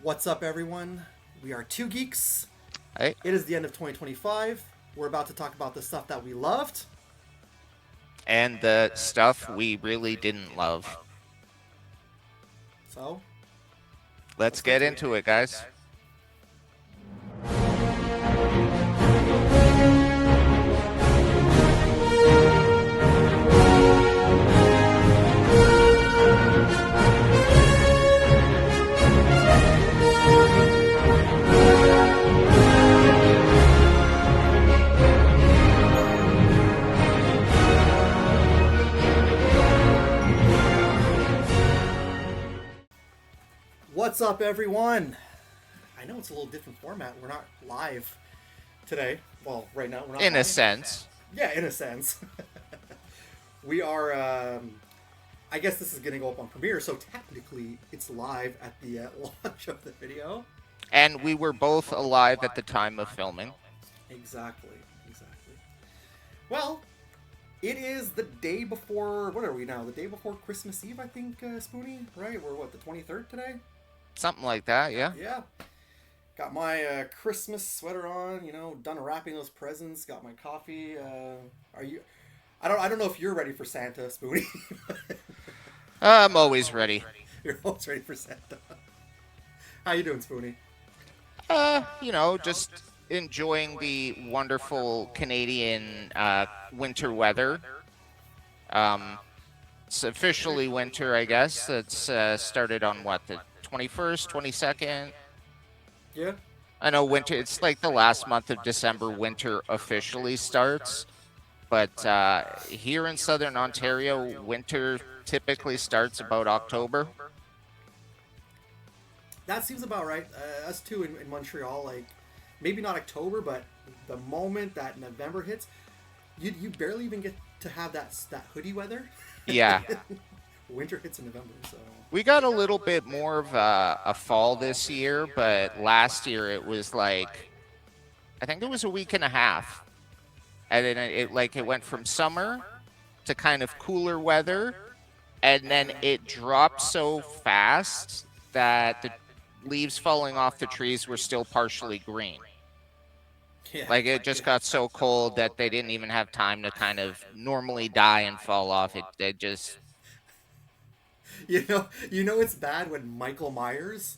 What's up, everyone? We are Two Geeks. Hey. It is the end of 2025. We're about to talk about the stuff that we loved. And the stuff we really didn't love. So, Let's get into it, guys. what's up, everyone? I know it's a little different format. We're not live today. Well, right now we're not In live. a sense. Yeah, in a sense. We are, I guess this is going to go up on Premiere, so technically it's live at the launch of the video. And we were both alive at the time of filming. Exactly. Well, it is the day before, what are we now? The day before Christmas Eve, I think, Spoonie, right? We're, the 23rd today? Something like that, yeah. Yeah. Got my Christmas sweater on, done wrapping those presents, got my coffee. Are you... I don't know if you're ready for Santa, Spoonie. I'm always ready. You're always ready for Santa. How you doing, Spoonie? Just enjoying the wonderful Canadian winter weather. It's officially winter, I guess. It's started on the 21st, 22nd? Yeah. I know winter, it's like the last month of December, winter officially starts. But here in southern Ontario, winter typically starts about October. That seems about right. Us too in Montreal, like maybe not October, but the moment that November hits, you barely even get to have that hoodie weather. Yeah. Winter hits in November, so We got a little bit more of a fall this year, but last year it was I think it was a week and a half. And then it went from summer to kind of cooler weather, and then it dropped so fast that the leaves falling off the trees were still partially green. yeah. It just got so cold that they didn't even have time to kind of normally die and fall off. They just... You know it's bad when Michael Myers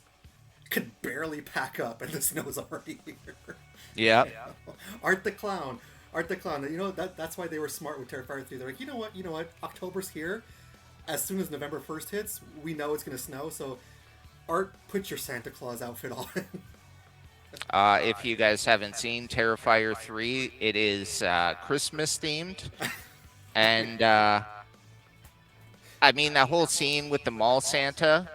could barely pack up and the snow's already here. Yeah. Art the Clown. That's why they were smart with Terrifier 3. They're like, you know what? October's here. As soon as November 1st hits, we know it's going to snow, so Art, put your Santa Claus outfit on. If you guys haven't seen Terrifier 3, it is Christmas themed. And, that whole scene with the mall Santa,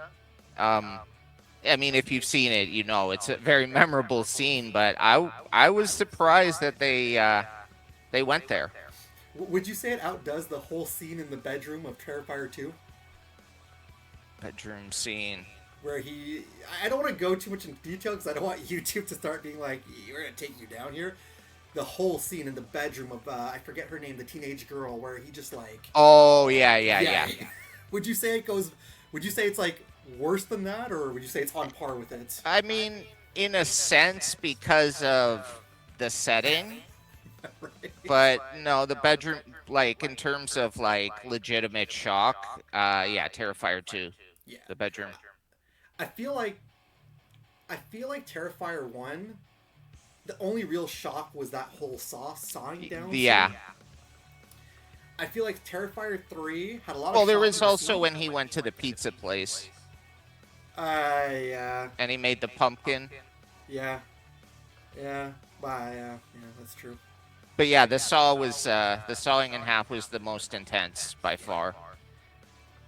if you've seen it, it's a very memorable scene, but I was surprised that they went there. Would you say it outdoes the whole scene in the bedroom of Terrifier 2? Bedroom scene. Where I don't want to go too much in detail because I don't want YouTube to start being like, we're going to take you down here. The whole scene in the bedroom of, I forget her name, the teenage girl, where he just Oh, yeah. Would you say it's worse than that, or would you say it's on par with it? In a sense, because of the setting. Right. But no, the bedroom, in terms of legitimate shock, Terrifier 2. Yeah. The bedroom. I feel like Terrifier 1, the only real shock was that whole sawing down. Yeah. Scene. I feel like Terrifier 3 had a lot of... Well, there was also when he went to the pizza place. Yeah. And he made the pumpkin. Yeah. Yeah, that's true. But yeah, the sawing in half was the most intense by far.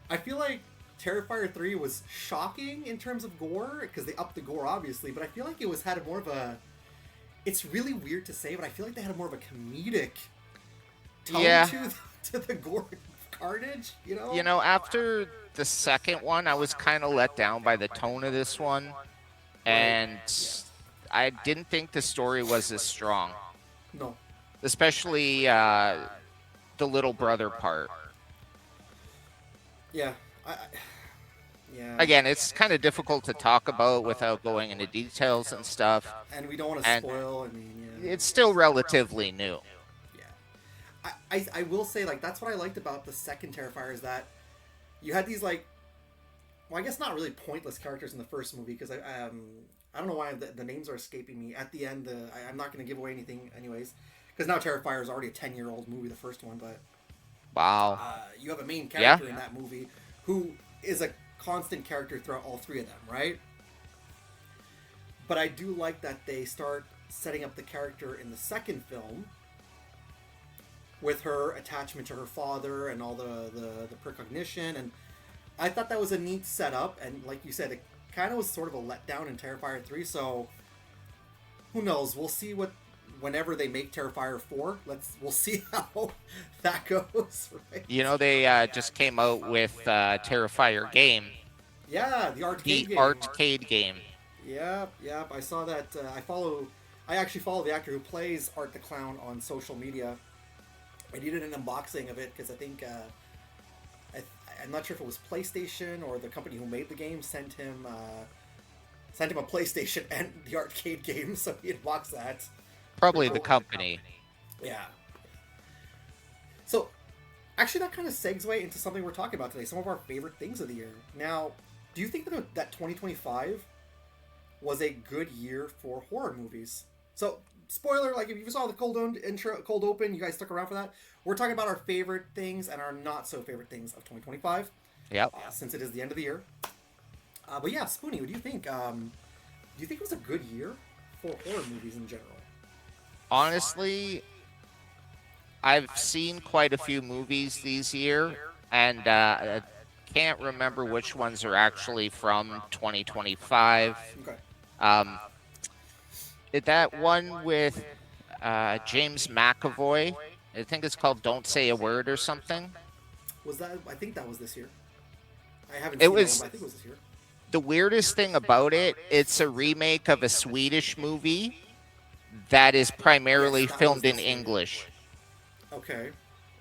I feel like Terrifier 3 was shocking in terms of gore, because they upped the gore, obviously, but I feel like it had more of a... It's really weird to say, but I feel like they had more of a comedic tone to the gore carnage, After the second one, I was kind of let down by the tone of this one, and I didn't think the story was as strong. No. Especially the little brother part. Yeah. Yeah. again, it's kind of difficult to talk about without going into details and stuff. And we don't want to And spoil. I mean, yeah. it's still relatively new. Yeah. I will say, like, that's what I liked about the second Terrifier is that you had these, like, well, I guess not really pointless characters in the first movie because I don't know why the names are escaping me. At the end, I'm not going to give away anything, anyways, because now Terrifier is already a 10-year-old movie, the first one. But Wow. you have a main Yeah. character in that movie who is a constant character throughout all three of them, right? But I do like that they start setting up the character in the second film with her attachment to her father and all the precognition, and I thought that was a neat setup. And like you said, it kind of was sort of a letdown in Terrifier 3, so who knows? We'll see what whenever they make Terrifier 4. We'll see how that goes, right? You know, they just came out with Terrifier game, Yeah, the arcade the game. arcade game. Yep. I saw that. I actually follow the actor who plays Art the Clown on social media. I did an unboxing of it because I think I'm not sure if it was PlayStation or the company who made the game sent him a PlayStation and the arcade game, so he unboxed that. Probably the company. Yeah. So, actually, that kind of segues into something we're talking about today. Some of our favorite things of the year. Now, do you think that 2025 was a good year for horror movies? So, spoiler, like if you saw the cold open, you guys stuck around for that. We're talking about our favorite things and our not so favorite things of 2025. Yep. Since it is the end of the year. But yeah, Spoonie, what do you think? Do you think it was a good year for horror movies in general? Honestly, I've seen quite a few movies these year, and can't remember which ones are actually from 2025. Okay. That one with James McAvoy, I think it's called "Don't Say a Word" or something. Was that? I think that was this year. I haven't It seen that one, was but I think it was this year. the weirdest thing about it. It's a remake of a Swedish movie that is primarily Yes, that filmed was in this year. English. Okay.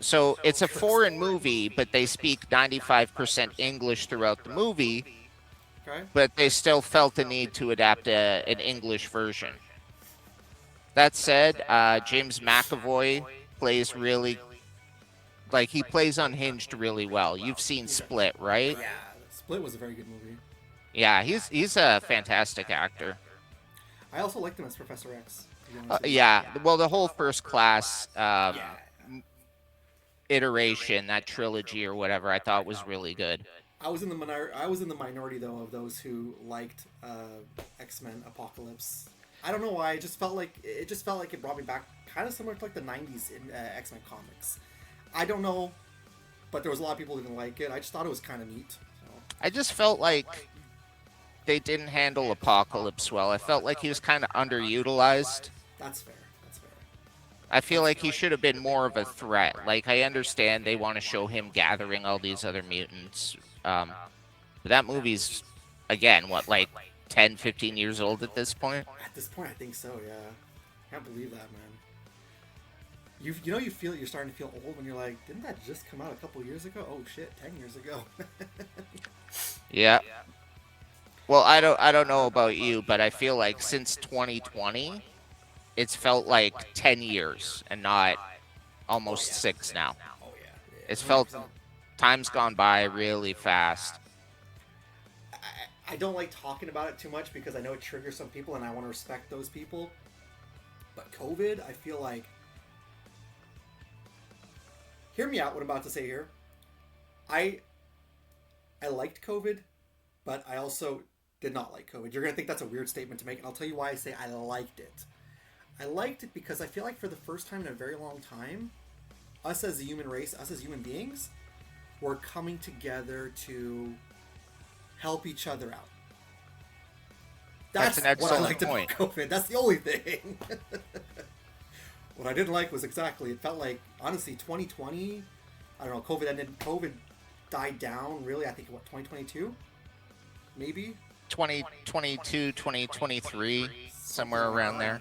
So it's a foreign movie, but they speak 95% English throughout the movie, Okay. but they still felt the need to adapt an English version. That said, James McAvoy plays he plays unhinged really well. You've seen Split, right? Yeah, Split was a very good movie. Yeah, he's a fantastic actor. I also liked him as Professor X. To be honest with you. Yeah, well, the whole First Class Yeah. iteration, that trilogy or whatever, I thought was really good. I was in the minority though of those who liked X-Men Apocalypse. I don't know why. It just felt like it brought me back, kind of similar to like the '90s in X-Men comics. I don't know, but there was a lot of people who didn't like it. I just thought it was kind of neat. So. I just felt like they didn't handle Apocalypse well. I felt like he was kind of underutilized. That's fair. That's fair. I feel like he should have been more of a threat. Like, I understand they want to show him gathering all these other mutants. But that movie's, again, what, like 10, 15 years old at this point? At this point, I think so. Yeah. Can't believe that, man. You feel you're starting to feel old when you're like, didn't that just come out a couple years ago? Oh shit, 10 years ago. Yeah. Well, I don't know about you, but I feel like since 2020, it's felt like 10 years and not almost 6 now. Oh yeah. It's felt 100%. time's gone by really fast. I don't like talking about it too much because I know it triggers some people and I want to respect those people. But COVID, I feel like... Hear me out what I'm about to say here. I liked COVID, but I also did not like COVID. You're going to think that's a weird statement to make, and I'll tell you why I say I liked it. I liked it because I feel like for the first time in a very long time, us as a human race, us as human beings, we're coming together to help each other out. That's an excellent what I liked point. about COVID. That's the only thing. What I didn't like was exactly, it felt like, honestly, 2020, I don't know, COVID ended, COVID died down, really, I think, what, 2022? Maybe? 2022, 2023, somewhere around there.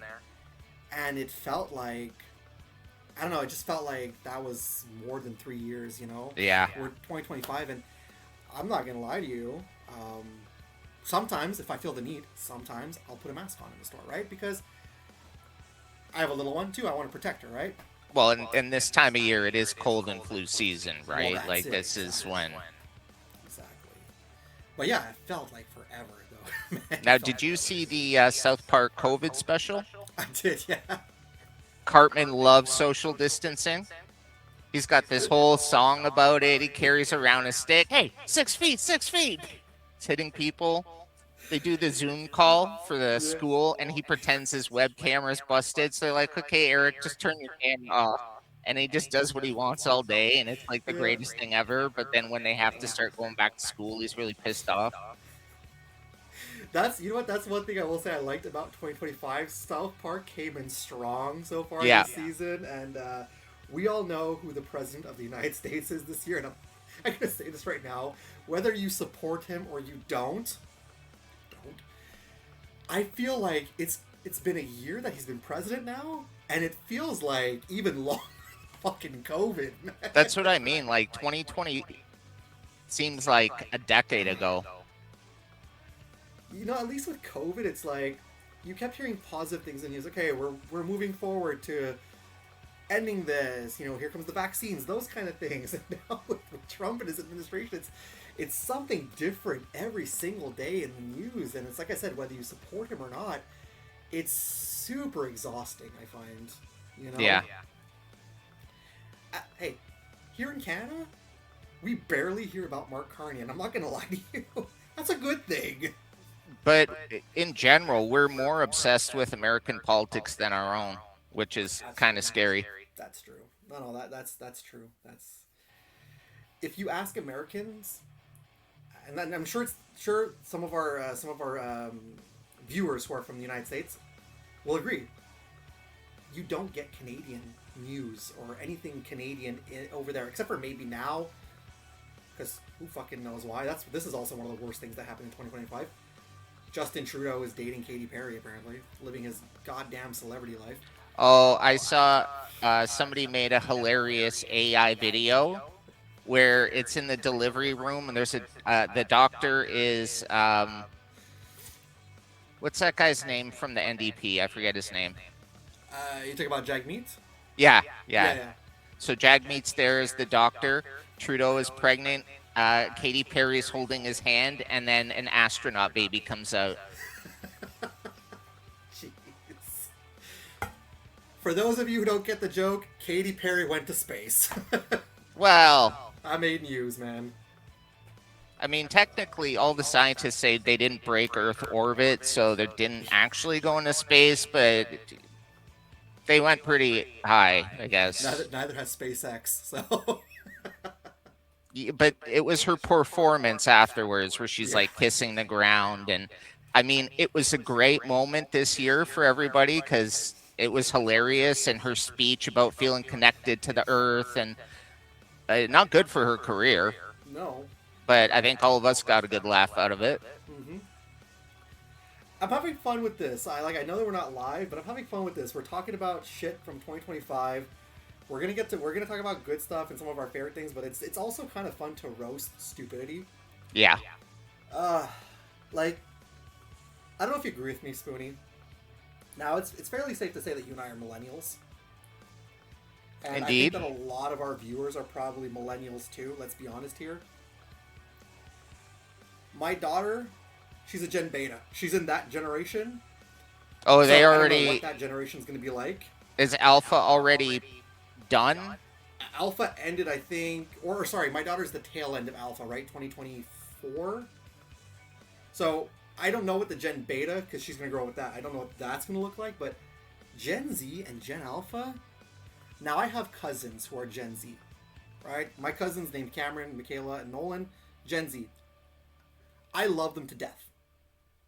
And it felt like, I don't know, it just felt like that was more than 3 years, you know? Yeah. We're 2025, and I'm not going to lie to you, Sometimes, if I feel the need, sometimes I'll put a mask on in the store, right? Because I have a little one too. I want to protect her, right? Well, and this time of year, it is cold and flu season, Well, right? that's Like, it. this is Exactly. when. Exactly. But yeah, it felt like forever though. Man, it Now, felt did you like see the South Park COVID special? I did, yeah. Cartman loves social distancing. He's got this whole song about it. He carries around a stick. Hey, 6 feet, 6 feet. He's hitting people. They do the Zoom call for the Yeah. school, and he pretends his web camera's busted. So they're like, okay, Eric, just turn your camera off. And he just does what he wants all day, and it's like the Yeah. greatest thing ever. But then when they have to start going back to school, he's really pissed off. That's, you know what, that's one thing I will say I liked about 2025. South Park came in strong so far Yeah. this season, and we all know who the president of the United States is this year. And I'm gonna say this right now: whether you support him or you don't. I feel like it's been a year that he's been president now, and it feels like even longer than fucking COVID. Man. That's what I mean. Like 2020 seems like a decade ago. You know, at least with COVID, it's like you kept hearing positive things, and he was okay. We're moving forward to ending this. You know, here comes the vaccines, those kind of things. And now with Trump and his administration, it's something different every single day in the news. And it's like I said, whether you support him or not, it's super exhausting. I find, you know. Yeah. Hey, here in Canada, we barely hear about Mark Carney, and I'm not gonna lie to you, that's a good thing. But in general, we're more obsessed with American politics than our own, which is kind of scary. That's true. No, that's true. That's if you ask Americans, and then I'm sure some of our viewers who are from the United States will agree. You don't get Canadian news or anything Canadian over there, except for maybe now, because who fucking knows why? This is also one of the worst things that happened in 2025. Justin Trudeau is dating Katy Perry, apparently, living his goddamn celebrity life. Oh, I saw somebody made a hilarious AI video where it's in the delivery room, and there's the doctor is what's that guy's name from the NDP? I forget his name. You talk about Jagmeet? Yeah. Yeah. So Jagmeet's there as the doctor. Trudeau is pregnant. Katy Perry's holding his hand, and then an astronaut baby comes out. Jeez. For those of you who don't get the joke, Katy Perry went to space. Well, I made news, man. I mean, technically, all the scientists say they didn't break Earth orbit, so they didn't actually go into space, but they went pretty high, I guess. Neither has SpaceX, so. But it was her performance afterwards where she's like kissing the ground. And I mean, it was a great moment this year for everybody because it was hilarious. And her speech about feeling connected to the earth and not good for her career. No. But I think all of us got a good laugh out of it. Mm-hmm. I'm having fun with this. I know that we're not live, but I'm having fun with this. We're talking about shit from 2025. We're gonna talk about good stuff and some of our favorite things, but it's also kind of fun to roast stupidity. Yeah. Like, I don't know if you agree with me, Spoonie. Now it's fairly safe to say that you and I are millennials. And Indeed. I think that a lot of our viewers are probably millennials too. Let's be honest here. My daughter, she's a Gen Beta. She's in that generation. Oh, they so already. I don't know what that generation's gonna be like. Is Alpha already done? Alpha ended, I think, or sorry, my daughter's the tail end of Alpha, right? 2024. So I don't know what the Gen Beta, because she's gonna grow up with that. I don't know what that's gonna look like, but Gen Z and Gen Alpha. Now I have cousins who are Gen Z, right? My cousins named Cameron, Michaela, and Nolan, Gen Z. I love them to death.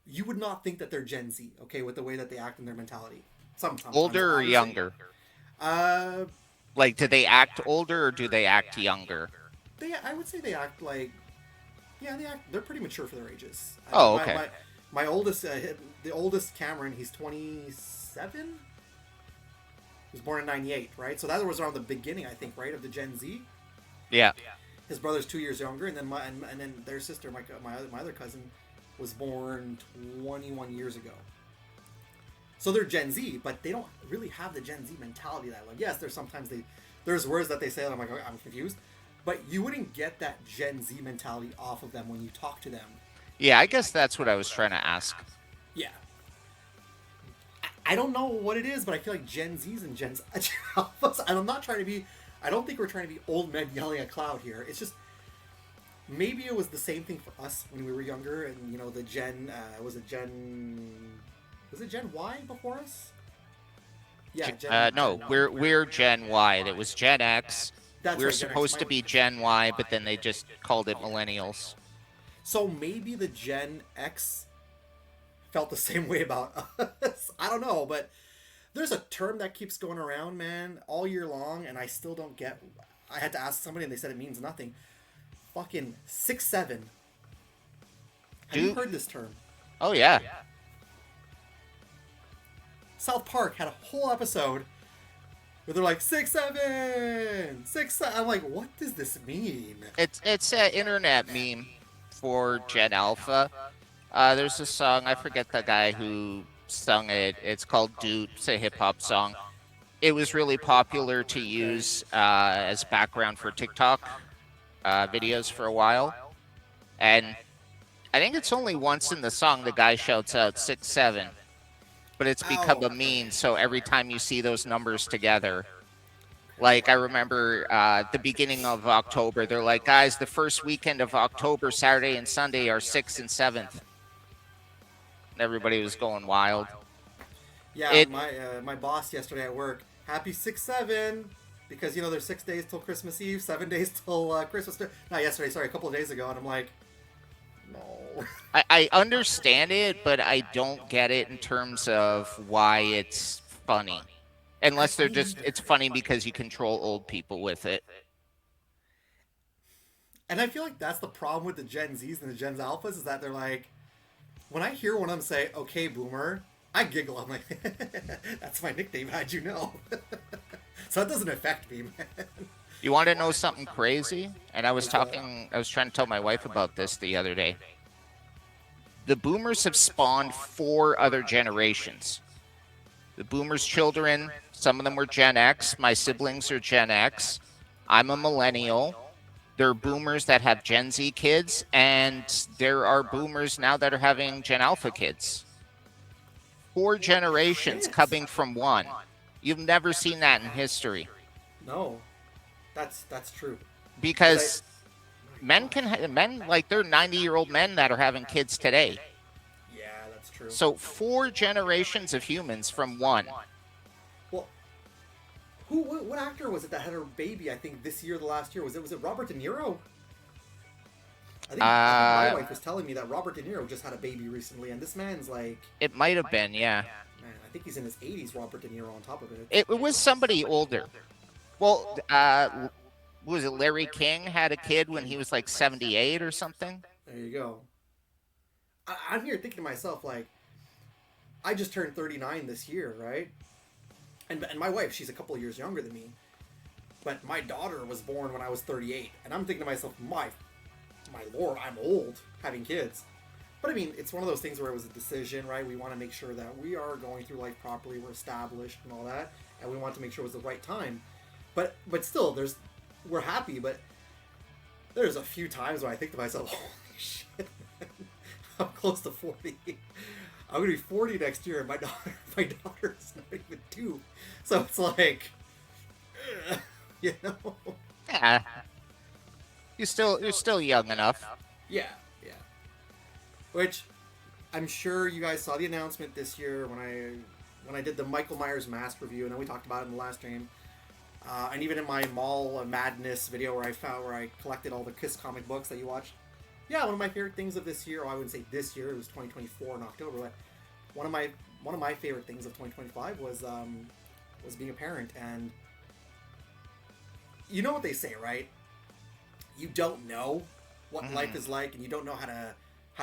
You would not think that they're Gen Z, okay, with the way that they act and their mentality. Sometimes Older or obviously. younger? Like, do they act older or do they act younger? I would say they act like, yeah, they're pretty mature for their ages. Oh, okay. My oldest, the oldest Cameron, he's 27. He was born in '98, right? So that was around the beginning, I think, right, of the Gen Z. Yeah. his brother's 2 years younger, and then and then their sister, my other cousin, was born 21 years ago. So they're Gen Z, but they don't really have the Gen Z mentality that like. Yes, there's words that they say that I'm like, I'm confused, but you wouldn't get that Gen Z mentality off of them when you talk to them. Yeah, I guess that's what I was trying to ask. Yeah. I don't know what it is, but I feel like Gen Zs and Gen Alphas. And I'm not trying to be. I don't think we're trying to be old men yelling at cloud here. It's just maybe it was the same thing for us when we were younger, and the Gen was it Gen Y before us? Yeah, No, we're Gen Y. It was Gen X. That's we're right, Gen X. supposed to be Gen Y, but then they just called it millennials. So maybe the Gen X felt the same way about us. I don't know, but there's a term that keeps going around, man, all year long, and I still don't get. I had to ask somebody, and they said it means nothing. Fucking 6'7". Have you heard this term? Oh yeah. South Park had a whole episode where they're like 6'7", 6'7". I'm like, what does this mean? It's an internet meme for Gen Alpha. There's a song, I forget the guy who sung it. It's called Dude. It's a hip hop song. It was really popular to use as background for TikTok videos for a while. And I think it's only once in the song the guy shouts out 6'7". But it's become a meme, so every time you see those numbers together, like I remember the beginning of October, they're like, guys, the first weekend of October, Saturday and Sunday are 6th and 7th. And everybody was going wild. Yeah, my boss yesterday at work, happy 6/7, because there's 6 days till Christmas Eve, 7 days till Christmas. Not yesterday, sorry, a couple of days ago, and I'm like, no. I understand it, but I don't get it in terms of why it's funny. Unless it's funny because you control old people with it. And I feel like that's the problem with the Gen Zs and the Gen Alphas, is that they're like, when I hear one of them say, okay, boomer, I giggle. I'm like, that's my nickname, how'd you know? So it doesn't affect me, man. You want to know something crazy? And I was trying to tell my wife about this the other day. The boomers have spawned 4 other generations. The boomers' children, some of them were Gen X. My siblings are Gen X. I'm a millennial. There are boomers that have Gen Z kids, and there are boomers now that are having Gen Alpha kids. 4 generations coming from one. You've never seen that in history. No, that's true. Because men like they're 90-year-old men that are having kids today. Yeah, that's true. So 4 generations of humans from one. Well, what actor was it that had a baby? I think this year, the last year, was it Robert De Niro? I think my wife was telling me that Robert De Niro just had a baby recently, and this man's like. It might have been, yeah. Man, I think he's in his 80s. Robert De Niro on top of it. It was somebody older. Well, was it Larry King had a kid when he was like 78 or something? There you go. I'm here thinking to myself, like, I just turned 39 this year, right? And my wife, she's a couple of years younger than me. But my daughter was born when I was 38. And I'm thinking to myself, my Lord, I'm old having kids. But I mean, it's one of those things where it was a decision, right? We want to make sure that we are going through life properly, we're established and all that. And we want to make sure it was the right time. But still, we're happy, but there's a few times where I think to myself, holy shit, I'm close to 40. I'm going to be 40 next year, and my daughter's not even 2. So it's like, you know? Yeah. You're still young enough. Yeah. Which, I'm sure you guys saw the announcement this year when I did the Michael Myers Mask review, and then we talked about it in the last stream. And even in my Mall Madness video where I collected all the Kiss comic books that you watched. Yeah, one of my favorite things of this year, I wouldn't say this year, it was 2024 in October, but one of my favorite things of 2025 was being a parent. And you know what they say, right? You don't know what life is like, and you don't know how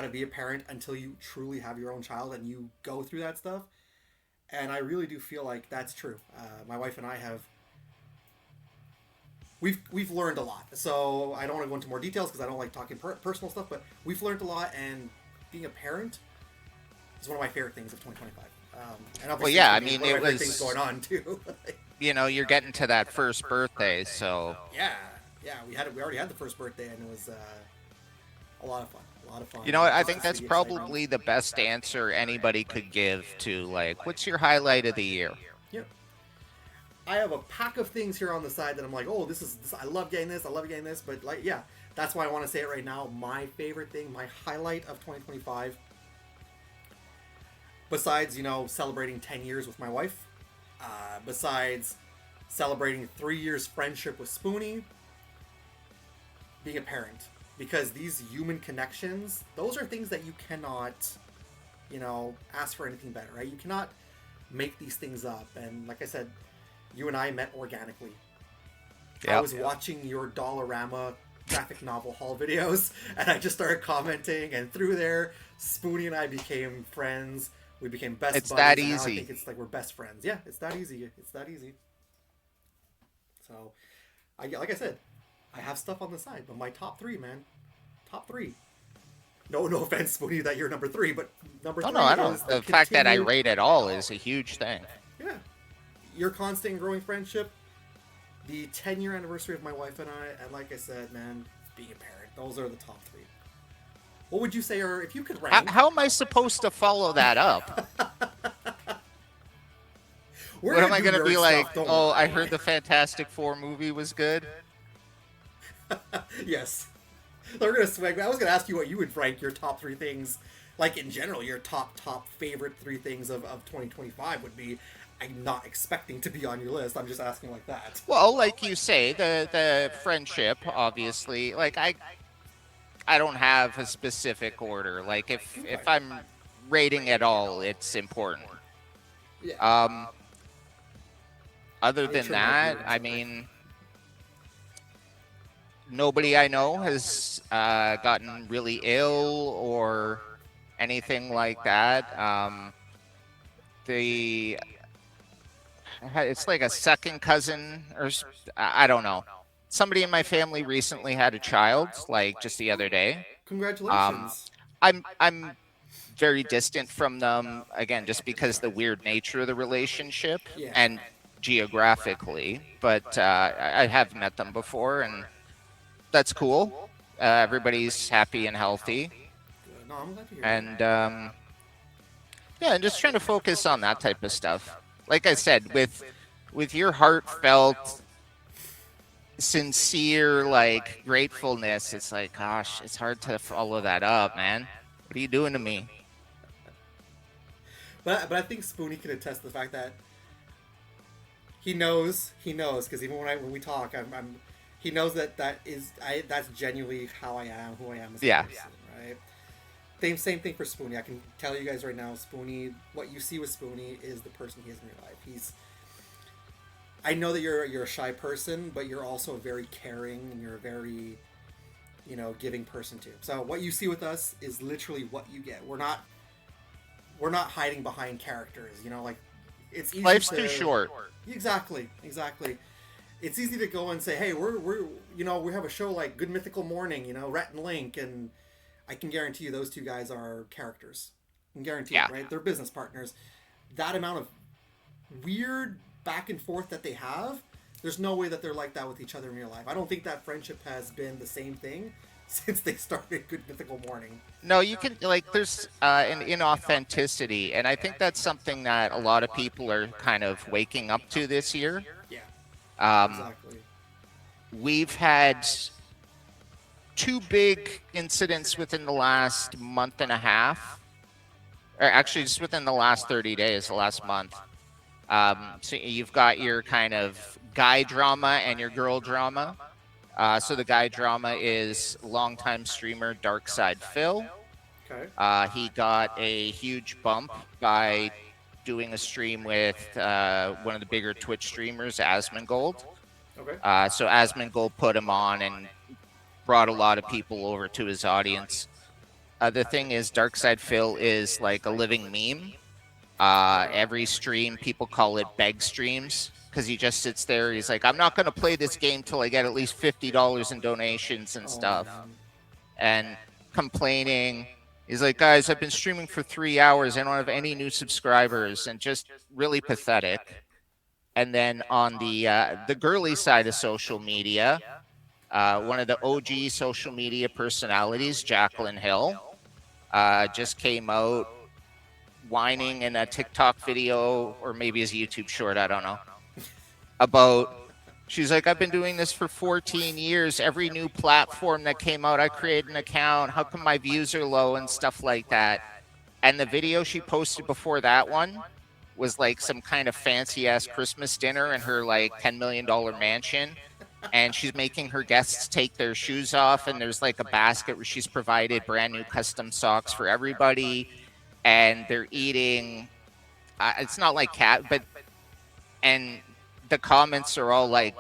to be a parent until you truly have your own child and you go through that stuff. And I really do feel like that's true. My wife and I have we've learned a lot. So I don't want to go into more details because I don't like talking personal stuff. But we've learned a lot, and being a parent is one of my favorite things of 2025. And Well, obviously, yeah, I one mean, of my it favorite things was, going on too. you're getting to that first birthday, so Yeah, yeah, we already had the first birthday, and it was a lot of fun. A lot of fun. you know what? I Just think to see that's the excitement. probably the best answer anybody could give to like, what's your highlight of the year? Yeah. I have a pack of things here on the side that I'm like, oh, this is this, I love getting this, I love getting this, but like, yeah, that's why I want to say it right now. My favorite thing, my highlight of 2025, besides celebrating 10 years with my wife, besides celebrating 3 years friendship with Spoonie, being a parent, because these human connections, those are things that you cannot, ask for anything better, right? You cannot make these things up, and like I said, you and I met organically. I Yep. was watching your Dollarama graphic novel haul videos, and I just started commenting, and through there, Spoonie and I became friends. We became best It's that buddies, and now I easy. think it's like we're best friends. Yeah, it's that easy. It's that easy. So, like I said, I have stuff on the side, but my top three, man, top three. No offense, Spoonie, that you're number three, but number Oh three no, I is don't. the The fact that I continued. rate at all is a huge thing. Yeah, your constant and growing friendship, the 10-year anniversary of my wife and I, and like I said, man, being a parent, those are the top three. What would you say are, if you could How, rank? how am I supposed to follow that up? We're What am I do gonna nerd be like? stuff, don't Oh, I worry. heard the Fantastic Four movie was good. Yes. They're gonna swing. I was gonna ask you what you would rank your top three things, like in general, your top favorite three things of 2025 would be. I'm not expecting to be on your list. I'm just asking like that. Well, like you say, the friendship, obviously. Like I don't have a specific order. Like Okay. if I'm rating at all, it's important. Yeah. Um, other than Nature might be that, one I something. mean, nobody I know has gotten really ill or anything like that. The it's like a second cousin I don't know. Somebody in my family recently had a child, like just the other day. Um, Congratulations. I'm very distant from them again, just because the weird nature of the relationship Yeah. and geographically. But I have met them before, and that's cool. Everybody's happy and healthy, Good. No, I'm glad to hear and that. yeah, and just trying to focus on that type of stuff. Like I said, with your heartfelt, sincere, like gratefulness, it's like, gosh, it's hard to follow that up, man. What are you doing to me? But I think Spoonie can attest to the fact that he knows because even when we talk, I'm he knows that's genuinely how I am, who I am as a Yeah. person, right? Same thing for Spoonie. I can tell you guys right now, Spoonie, what you see with Spoonie is the person he is in your life. I know that you're a shy person, but you're also very caring and you're a very giving person too. So what you see with us is literally what you get. We're not hiding behind characters. Like it's easy Life's to too short. Exactly. It's easy to go and say, hey, we're we have a show like Good Mythical Morning, Rhett and Link, and I can guarantee you those two guys are characters. I can guarantee Yeah. it, right? They're business partners. That amount of weird back and forth that they have, there's no way that they're like that with each other in real life. I don't think that friendship has been the same thing since they started Good Mythical Morning. No, you can like there's an inauthenticity, and I think that's something that a lot of people are kind of waking up to this year. Yeah, Um, exactly. we've had two big incidents within the last month and a half, or actually just within the last 30 days, the last month. So you've got your kind of guy drama and your girl drama. So the guy drama is longtime streamer Darkside Phil. Okay. He got a huge bump by doing a stream with one of the bigger Twitch streamers, Asmongold. Okay. So Asmongold put him on and brought a lot of people over to his audience. The thing is, Darkside Phil is like a living meme. Every stream, people call it beg streams because he just sits there. He's like, I'm not going to play this game till I get at least $50 in donations and Oh stuff. man. And complaining. He's like, guys, I've been streaming for 3 hours. I don't have any new subscribers, and just really pathetic. And then on the girly side of social media, one of the OG social media personalities, Jacqueline Hill, just came out whining in a TikTok video, or maybe his YouTube short, I don't know, about, she's like, I've been doing this for 14 years. Every new platform that came out, I created an account. How come my views are low and stuff like that? And the video she posted before that one was like some kind of fancy ass Christmas dinner in her like $10 million mansion. And she's making her guests take their shoes off. And there's like a basket where she's provided brand new custom socks for everybody. And they're eating, it's not like cat, but, and the comments are all like,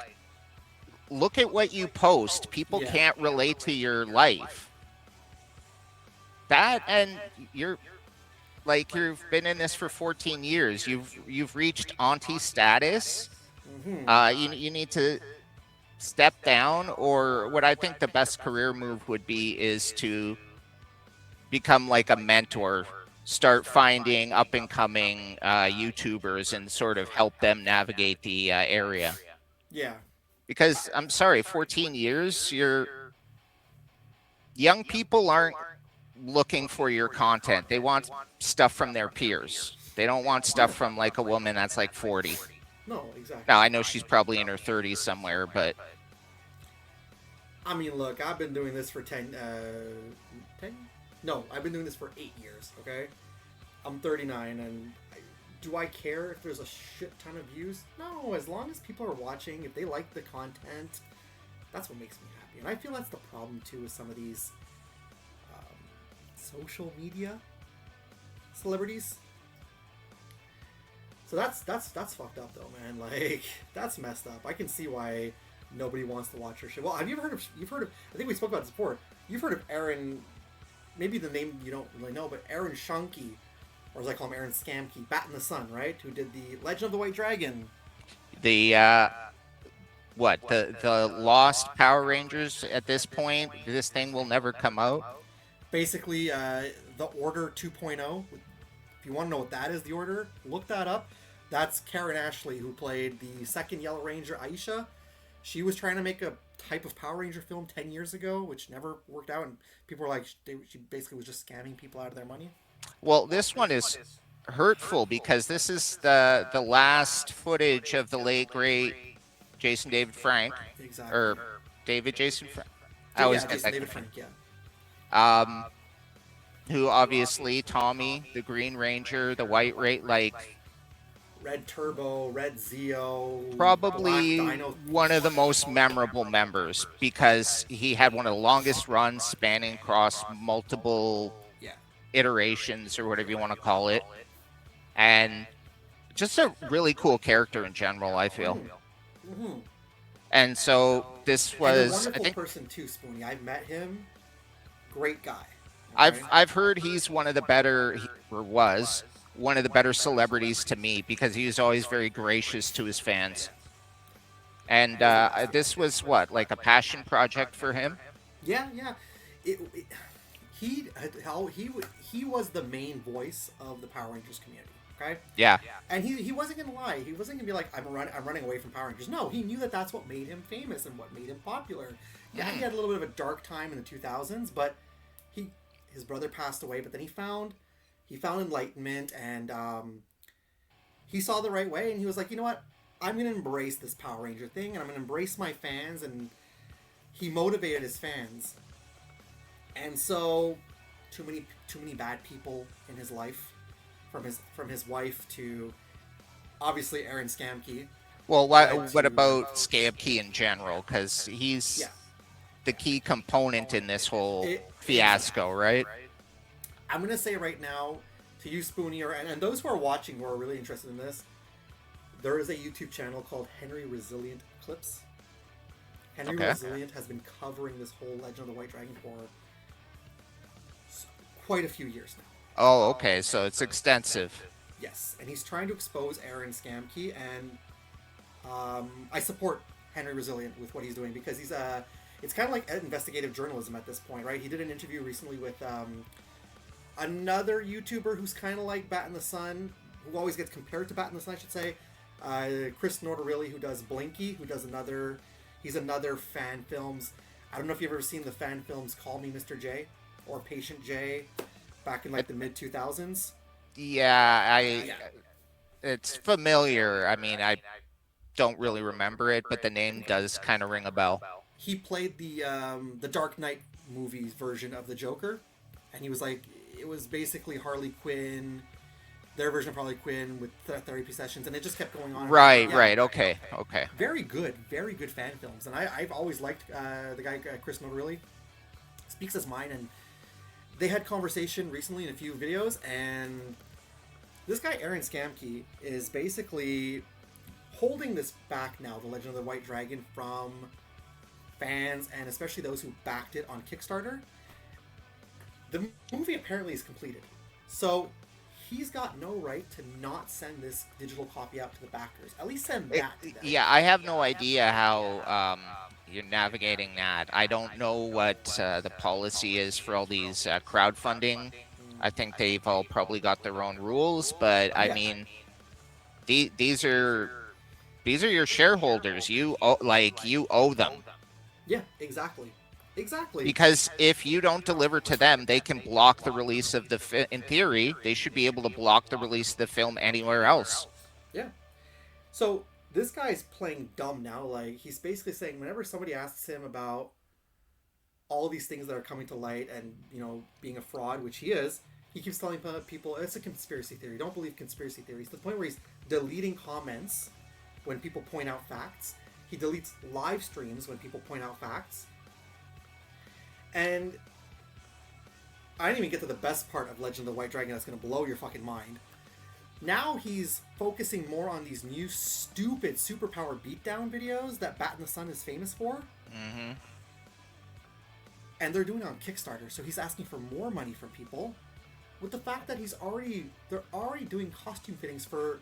look at what you post. People can't relate to your life. That, and you're like, you've been in this for 14 years. You've reached auntie status. You need to step down, or what I think the best career move would be is to become like a mentor, start finding up and coming YouTubers and sort of help them navigate the area. Yeah. Because I'm sorry, 14 years, young people aren't looking for your content. They want stuff from their peers. They don't want stuff from like a woman that's like 40. No, exactly. Now, I know she's probably in her 30s somewhere, but I mean, look, I've been doing this for 10? No, I've been doing this for 8 years, okay? I'm 39, and do I care if there's a shit ton of views? No, as long as people are watching, if they like the content, that's what makes me happy. And I feel that's the problem, too, with some of these social media celebrities. So that's fucked up, though, man. Like, that's messed up. I can see why nobody wants to watch her shit. Well, have you ever heard of, I think we spoke about this before, you've heard of Aaron, maybe the name you don't really know, but Aaron Shunky, or as I call him, Aaron Scamkey, Bat in the Sun, right? Who did the Legend of the White Dragon. The the Lost Power Rangers at this point, this thing will never come out. Basically, the Order 2.0. If you want to know what that is, the Order, look that up. That's Karen Ashley, who played the second Yellow Ranger, Aisha. She was trying to make a type of Power Ranger film 10 years ago, which never worked out, and people were like, she basically was just scamming people out of their money. Well, this one is hurtful because this is the last footage of the late great Jason David Frank. Exactly. Or David Jason Frank. Jason David Frank, yeah. Who obviously Tommy, the Green Ranger, the White like Red Turbo, Red Zeo, probably one of the most memorable members because he had one of the longest runs spanning across multiple iterations or whatever you want to call it, and just a really cool character in general, I feel. And so this was, and a wonderful I think, person too, Spoonie. I've met him. Great guy. I've heard he's one of the better, or was one of the better celebrities to meet because he was always very gracious to his fans. And this was what, like a passion project for him? Yeah. He was the main voice of the Power Rangers community. Okay. Yeah. And he wasn't gonna lie. He wasn't gonna be like, I'm running away from Power Rangers. No, he knew that that's what made him famous and what made him popular. Yeah, he had a little bit of a dark time in the 2000s, but his brother passed away. But then he found enlightenment, and he saw the right way, and he was like, you know what? I'm gonna embrace this Power Ranger thing, and I'm gonna embrace my fans, and he motivated his fans. And so, too many bad people in his life. From his wife to obviously Aaron Scamkey. Well, what about Scamkey in general? Because he's the key component in this whole fiasco, right? I'm gonna say right now to you, Spoonie, and those who are watching who are really interested in this, there is a YouTube channel called Henry Resilient Clips. Henry Resilient has been covering this whole Legend of the White Dragon for quite a few years now. Oh, okay, so it's extensive. Yes, and he's trying to expose Aaron Scamkey, and I support Henry Resilient with what he's doing because he's it's kind of like investigative journalism at this point, right? He did an interview recently with another YouTuber who's kind of like Bat in the Sun, who always gets compared to Bat in the Sun, I should say. Chris Nordarilli, who does Blinky, who does he's another fan films. I don't know if you've ever seen the fan films Call Me Mr. J or Patient J back in like the mid 2000s. Yeah, Yeah. it's familiar. I mean, I don't really remember it, but the name does kind of ring a bell. He played the Dark Knight movies version of the Joker, and he was like, it was basically Harley Quinn, their version of Harley Quinn with therapy sessions, and it just kept going on. Right, Yeah. right, okay. Very good fan films, and I've always liked the guy Chris Notarilli. Speaks his mind, and they had conversation recently in a few videos, and this guy Aaron Scamkey is basically holding this back now, The Legend of the White Dragon, from fans and especially those who backed it on Kickstarter. The movie apparently is completed, so he's got no right to not send this digital copy out to the backers. At least send that to them. Yeah, I have no idea how you're navigating that. I don't know what the policy is for all these crowdfunding. I think they've all probably got their own rules, but I mean, these are your shareholders. You owe them. Yeah, exactly. Because if you don't deliver to them, they can block the release of the in theory, they should be able to block the release of the film anywhere else. Yeah. So this guy's playing dumb now. Like, he's basically saying whenever somebody asks him about all these things that are coming to light and, you know, being a fraud, which he is, he keeps telling people it's a conspiracy theory. Don't believe conspiracy theories. To the point where he's deleting comments when people point out facts. He deletes live streams when people point out facts. And I didn't even get to the best part of Legend of the White Dragon that's going to blow your fucking mind. Now he's focusing more on these new stupid superpower beatdown videos that Bat in the Sun is famous for. Mm-hmm. And they're doing it on Kickstarter, so he's asking for more money from people. With the fact that they're already doing costume fittings for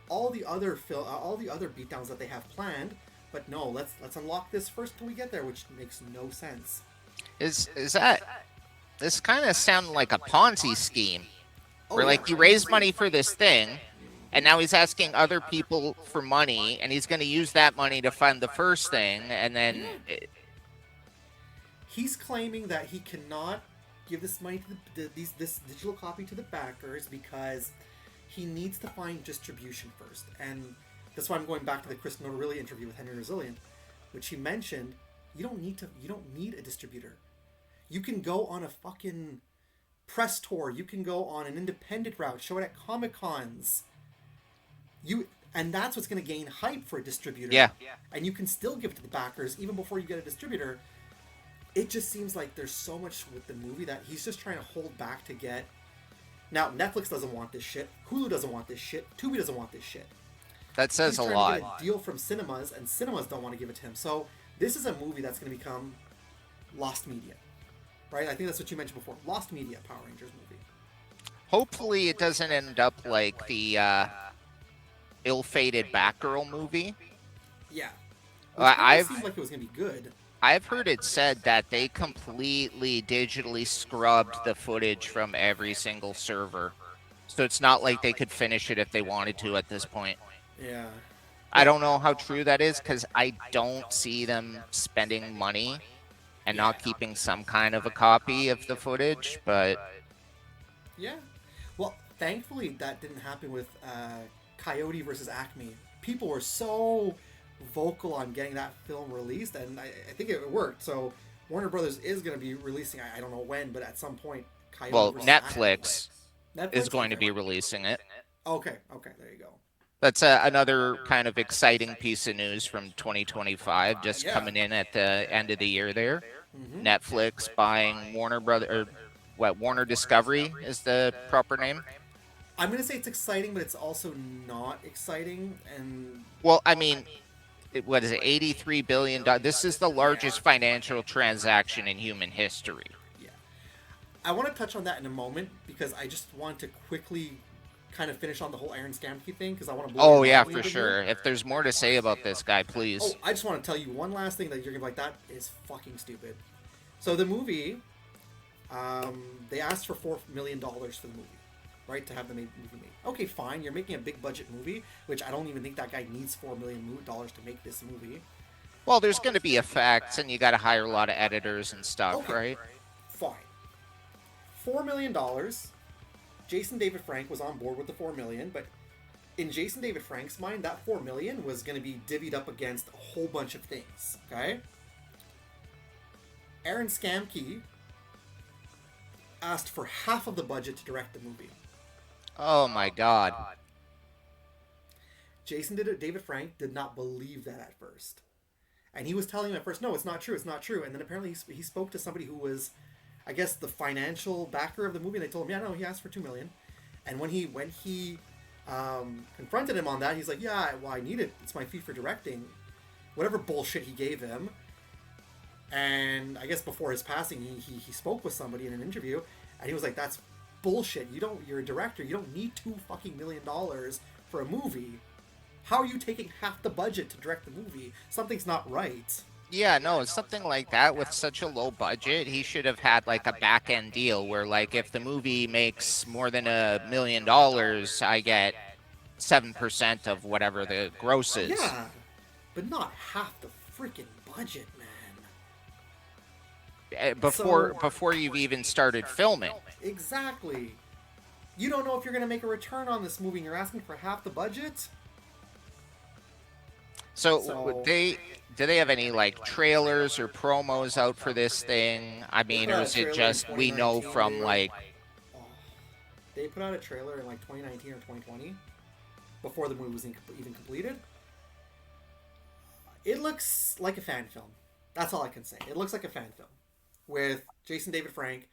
all the other beatdowns that they have planned. But no, let's unlock this first till we get there, which makes no sense. Is that this kind of sound like a Ponzi scheme? Where yeah. like you raise money for this thing, and now he's asking other people for money, and he's going to use that money to fund the first thing, and then he's claiming that he cannot give this money to this digital copy to the backers because he needs to find distribution first. And that's why I'm going back to the Chris Notarilli interview with Henry Resilient, which he mentioned you don't need a distributor. You can go on a fucking press tour. You can go on an independent route, show it at Comic-Cons. And that's what's going to gain hype for a distributor. Yeah. And you can still give it to the backers even before you get a distributor. It just seems like there's so much with the movie that he's just trying to hold back to get. Now, Netflix doesn't want this shit. Hulu doesn't want this shit. Tubi doesn't want this shit. That says he's a trying lot. to get a deal from cinemas, and cinemas don't want to give it to him. So this is a movie that's going to become lost media. Right? I think that's what you mentioned before. Lost media Power Rangers movie. Hopefully it doesn't end up like the ill-fated Batgirl movie. Yeah. It seemed like it was going to be good. I've heard it said that they completely digitally scrubbed the footage from every single server. So it's not like they could finish it if they wanted to at this point. Yeah. I don't know how true that is because I don't see them spending money and not keeping some kind of a copy of the footage, but... Yeah. Well, thankfully that didn't happen with Coyote versus Acme. People were so vocal on getting that film released, and I think it worked. So Warner Brothers is going to be releasing, I don't know when, but at some point, Coyote versus Netflix Acme. is going to be releasing it. Okay, there you go. That's another kind of exciting piece of news from 2025, just coming in at the end of the year there. Mm-hmm. Netflix buying Warner Discovery is the proper name. I'm going to say it's exciting, but it's also not exciting. And well, I mean, what is it, $83 billion? This is the largest financial transaction in human history. Yeah. I want to touch on that in a moment because I just want to quickly kind of finish on the whole Aaron Scamke thing because I want to blow your Oh yeah, mind a for little bit here. sure. If there's more to say about this guy, please. Oh, I just want to tell you one last thing that you're gonna be like, that is fucking stupid. So the movie, they asked for $4 million for the movie, right, to have the movie made. Okay, fine. You're making a big budget movie, which I don't even think that guy needs $4 million to make this movie. Well, there's going to be effects, and you got to hire a lot of editors and stuff, Okay, right? fine. $4 million. Jason David Frank was on board with the $4 million, but in Jason David Frank's mind, that $4 million was going to be divvied up against a whole bunch of things. Okay. Aaron Scamke asked for half of the budget to direct the movie. Oh my God. David Frank did not believe that at first. And he was telling him at first, no, it's not true, it's not true. And then apparently he spoke to somebody who was, I guess, the financial backer of the movie. And they told him, yeah, no, he asked for $2 million. And when he confronted him on that, he's like, yeah, well, I need it. It's my fee for directing. Whatever bullshit he gave him. And I guess before his passing, he spoke with somebody in an interview, and he was like, that's bullshit. You're a director. You don't need $2 million for a movie. How are you taking half the budget to direct the movie? Something's not right. Yeah, no, it's something like that with such a low budget. He should have had like a back end deal where, like, if the movie makes more than $1 million, I get 7% of whatever the gross is. Yeah, but not half the freaking budget, man. Before you've even started filming. Exactly. You don't know if you're going to make a return on this movie, and you're asking for half the budget? So do they have any like trailers or promos out for this thing? I mean, or is it just we know from like... Oh, they put out a trailer in like 2019 or 2020 before the movie was even completed. It looks like a fan film. That's all I can say. It looks like a fan film with Jason David Frank,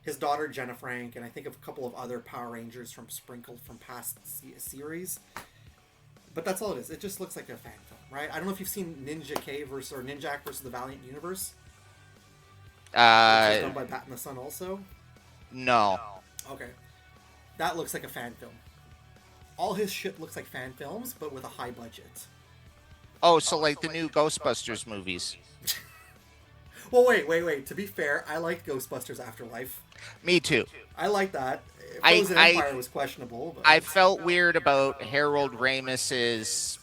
his daughter Jenna Frank, and I think of a couple of other Power Rangers sprinkled from past series. But that's all it is. It just looks like a fan film, right? I don't know if you've seen Ninjak versus the Valiant Universe. Which is done by Bat and the Sun also. No. Okay. That looks like a fan film. All his shit looks like fan films, but with a high budget. Oh, so like the new Ghostbusters movies. Well, wait. To be fair, I liked Ghostbusters Afterlife. Me too. I like that. Frozen Empire was questionable. But... I felt weird about Harold Ramis's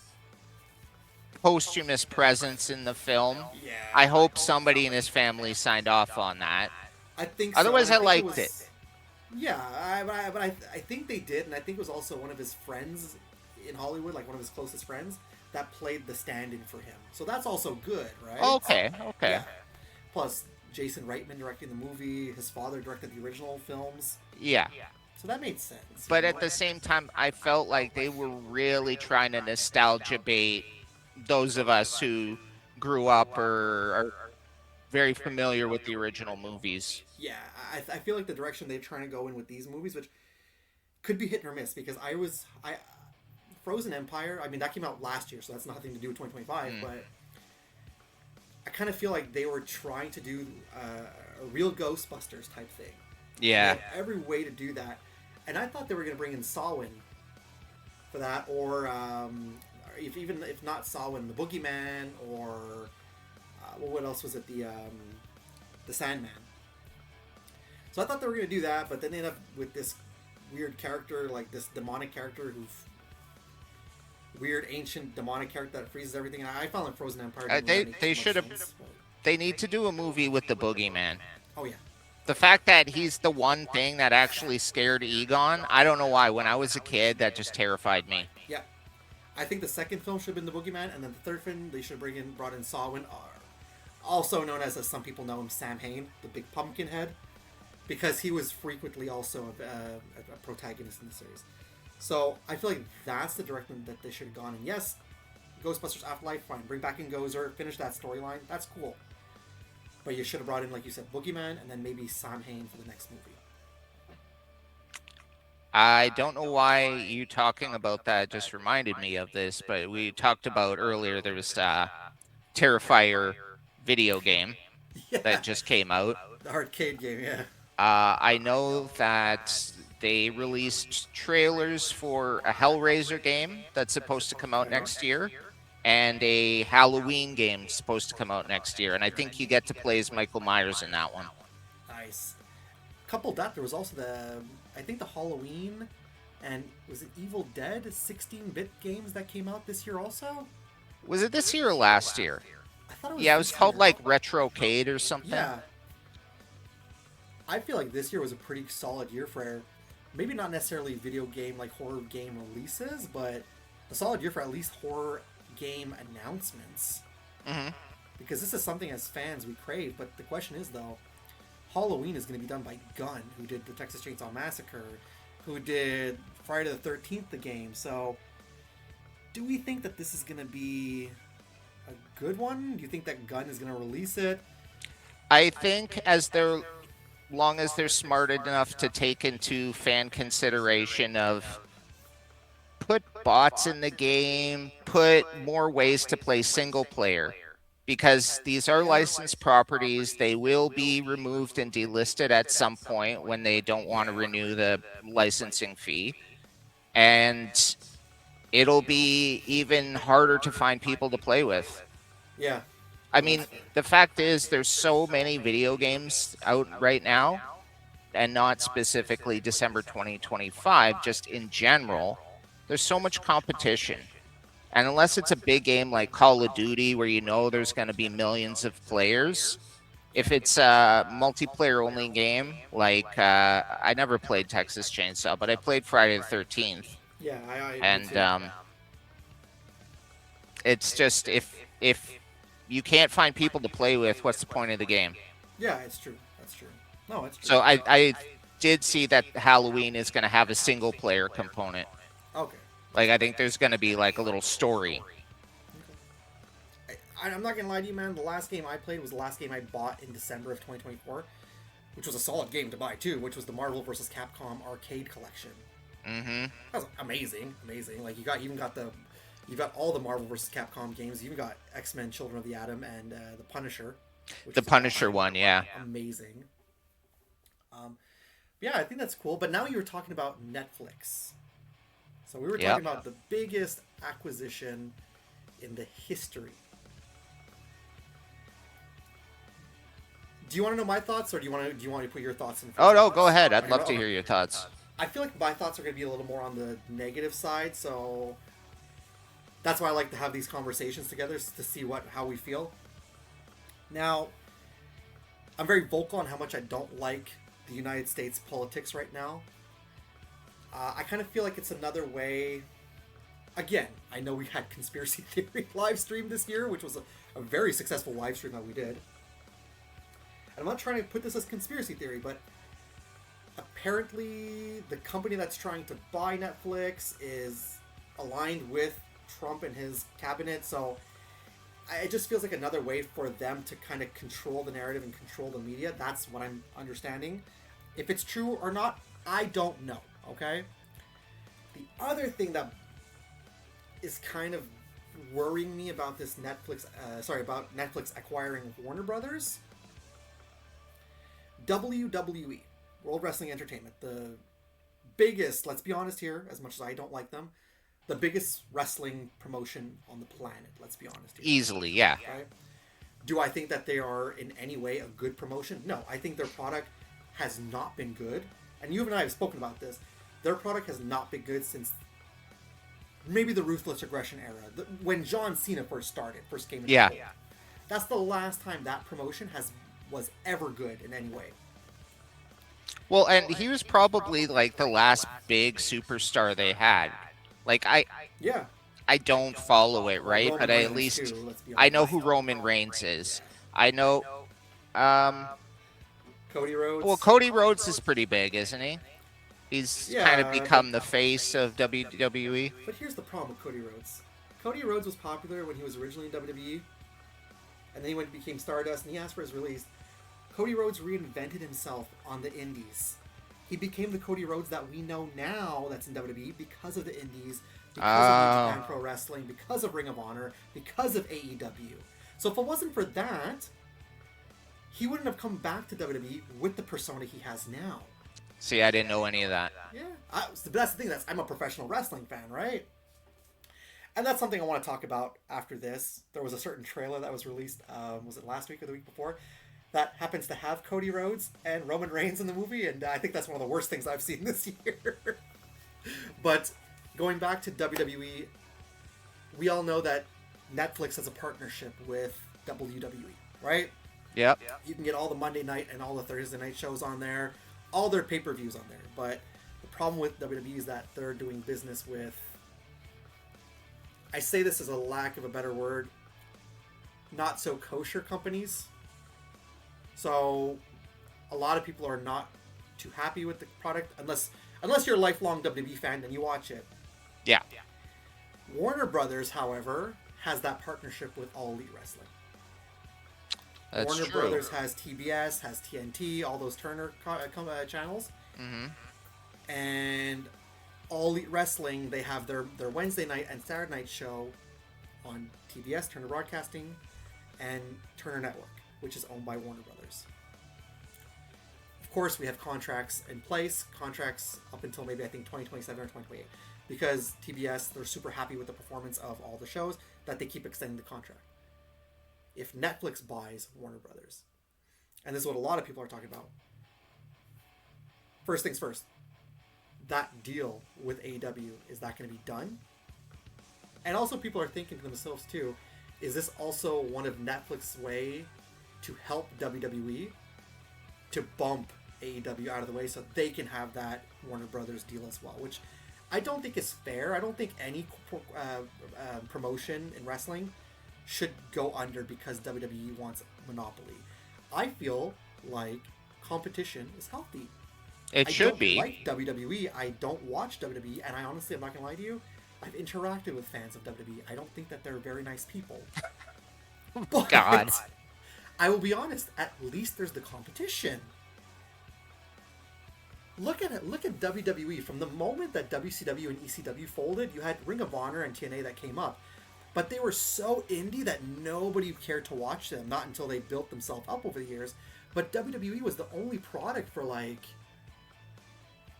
posthumous presence in the film. Yeah. I hope somebody in his family signed off on that. I think so. Otherwise, I liked it. Yeah, but I think they did, and I think it was also one of his friends in Hollywood, like one of his closest friends, that played the stand-in for him. So that's also good, right? Okay. Yeah. Plus, Jason Reitman directing the movie. His father directed the original films. Yeah. So that made sense. But at the same time, I felt like they were really trying to nostalgia bait those of us who grew up or are very familiar with the original movies. Yeah, I feel like the direction they're trying to go in with these movies, which could be hit or miss, because Frozen Empire, I mean, that came out last year, so that's nothing to do with 2025, but I kind of feel like they were trying to do a real Ghostbusters type thing. Yeah. They had every way to do that. And I thought they were going to bring in Samhain for that, or if not Samhain, the Boogeyman, or what else was it? The Sandman. So I thought they were going to do that, but then they ended up with this weird character, like this demonic character weird ancient demonic character that freezes everything. And I found like Frozen Empire. They should have. They need to do a movie with the Boogeyman. Oh yeah. The fact that he's the one thing that actually scared Egon, I don't know why. When I was a kid, that just terrified me. Yeah. I think the second film should have been the Boogeyman, and then the third film they should have brought in Samhain, also known as some people know him, Sam Hain, the big pumpkin head, because he was frequently also a protagonist in the series. So I feel like that's the direction that they should have gone in. Yes, Ghostbusters Afterlife, fine. Bring back in Gozer, finish that storyline. That's cool. But you should have brought in, like you said, Boogeyman, and then maybe Sam Hain for the next movie. I don't know why you talking about that just reminded me of this, but we talked about earlier there was a Terrifier video game that just came out. The arcade game, yeah. I know that they released trailers for a Hellraiser game that's supposed to come out next year, and a Halloween game supposed to come out next year. And I think you get to play as Michael Myers in that one. Nice. Coupled that, there was also I think the Halloween, and was it Evil Dead 16-bit games that came out this year also? Was it this year or last year? I thought it was. Yeah, it was called like Retrocade or something. Yeah. I feel like this year was a pretty solid year for, maybe not necessarily video game, like horror game releases, but a solid year for at least horror game announcements. Mm-hmm. Because this is something as fans we crave, but the question is though, Halloween is going to be done by Gunn, who did the Texas Chainsaw Massacre, who did Friday the 13th, the game. So, do we think that this is going to be a good one? Do you think that Gunn is going to release it? I think long as they're smart enough to take into fan consideration of put bots in the game, put more ways to play single player. Because these are licensed properties, they will be removed and delisted at some point when they don't want to renew the licensing fee. And it'll be even harder to find people to play with. Yeah. I mean, the fact is there's so many video games out right now, and not specifically December 2025, just in general. There's so much competition. And unless it's a big game like Call of Duty where you know there's going to be millions of players, if it's a multiplayer-only game, like I never played Texas Chainsaw, but I played Friday the 13th. Yeah, and it's just if you can't find people to play with, what's the point of the game? Yeah, it's true. That's true. No, it's true. So I did see that Halloween is going to have a single-player component. Okay. Like, I think there's going to be, like, a little story. Okay. I'm not going to lie to you, man. The last game I played was the last game I bought in December of 2024, which was a solid game to buy, too, which was the Marvel vs. Capcom Arcade Collection. Mm-hmm. That was amazing. Amazing. Like, you've got all the Marvel vs. Capcom games. You even got X-Men Children of the Atom and The Punisher. The Punisher one, yeah. Amazing. Yeah, I think that's cool. But now you were talking about Netflix. So we were talking about the biggest acquisition in the history. Do you want to know my thoughts, or do you want to put your thoughts in? Oh no, go ahead. I'd love to hear your thoughts. I feel like my thoughts are going to be a little more on the negative side, so that's why I like to have these conversations together, to see how we feel. Now, I'm very vocal on how much I don't like the United States politics right now. I kind of feel like it's another way. Again, I know we had Conspiracy Theory live stream this year, which was a very successful live stream that we did. And I'm not trying to put this as conspiracy theory, but apparently the company that's trying to buy Netflix is aligned with Trump and his cabinet, so it just feels like another way for them to kind of control the narrative and control the media. That's what I'm understanding. If it's true or not, I don't know. Okay? The other thing that is kind of worrying me about this about Netflix acquiring Warner Brothers, WWE, World Wrestling Entertainment, the biggest, let's be honest here, as much as I don't like them, the biggest wrestling promotion on the planet, let's be honest here. Easily, yeah. Okay? Do I think that they are in any way a good promotion? No, I think their product has not been good. And you and I have spoken about this. Their product has not been good since maybe the Ruthless Aggression era, when John Cena first came into the fold. That's the last time that promotion was ever good in any way. Well, and he was probably like the last big superstar they had. Like I don't follow it, right? But at least I know who Roman Reigns is. I know Cody Rhodes. Well, Cody Rhodes is pretty big, isn't he? He's kind of become the face of WWE. But here's the problem with Cody Rhodes. Cody Rhodes was popular when he was originally in WWE, and then he became Stardust, and he asked for his release. Cody Rhodes reinvented himself on the indies. He became the Cody Rhodes that we know now that's in WWE because of the indies, because of New Japan Pro Wrestling, because of Ring of Honor, because of AEW. So if it wasn't for that, he wouldn't have come back to WWE with the persona he has now. See, I didn't know any of that. Yeah, that's the thing. I'm a professional wrestling fan, right? And that's something I want to talk about after this. There was a certain trailer that was released, was it last week or the week before, that happens to have Cody Rhodes and Roman Reigns in the movie, and I think that's one of the worst things I've seen this year. But going back to WWE, we all know that Netflix has a partnership with WWE, right? Yep. You can get all the Monday night and all the Thursday night shows on there, all their pay-per-views on there. But the problem with WWE is that they're doing business with, I say this as a lack of a better word, not so kosher companies. So a lot of people are not too happy with the product unless you're a lifelong WWE fan and you watch it. Yeah. Warner Brothers, however, has that partnership with All Elite Wrestling. That's Warner true. Brothers has TBS, has TNT, all those Turner channels. Mm-hmm. And All Elite Wrestling, they have their Wednesday night and Saturday night show on TBS, Turner Broadcasting, and Turner Network, which is owned by Warner Brothers. Of course, we have contracts in place, contracts up until maybe I think 2027 or 2028. Because TBS, they're super happy with the performance of all the shows that they keep extending the contract. If Netflix buys Warner Brothers, and this is what a lot of people are talking about, first things first, that deal with AEW, is that going to be done? And also people are thinking to themselves too, is this also one of Netflix's way to help WWE to bump AEW out of the way so they can have that Warner Brothers deal as well, which I don't think is fair. I don't think any promotion in wrestling should go under because WWE wants monopoly. I feel like competition is healthy. It should be. I don't like WWE. I don't watch WWE, and I honestly, I'm not gonna lie to you, I've interacted with fans of WWE. I don't think that they're very nice people. But God. I will be honest, at least there's the competition. Look at it. Look at WWE. From the moment that WCW and ECW folded, you had Ring of Honor and TNA that came up. But they were so indie that nobody cared to watch them, not until they built themselves up over the years. But WWE was the only product for like,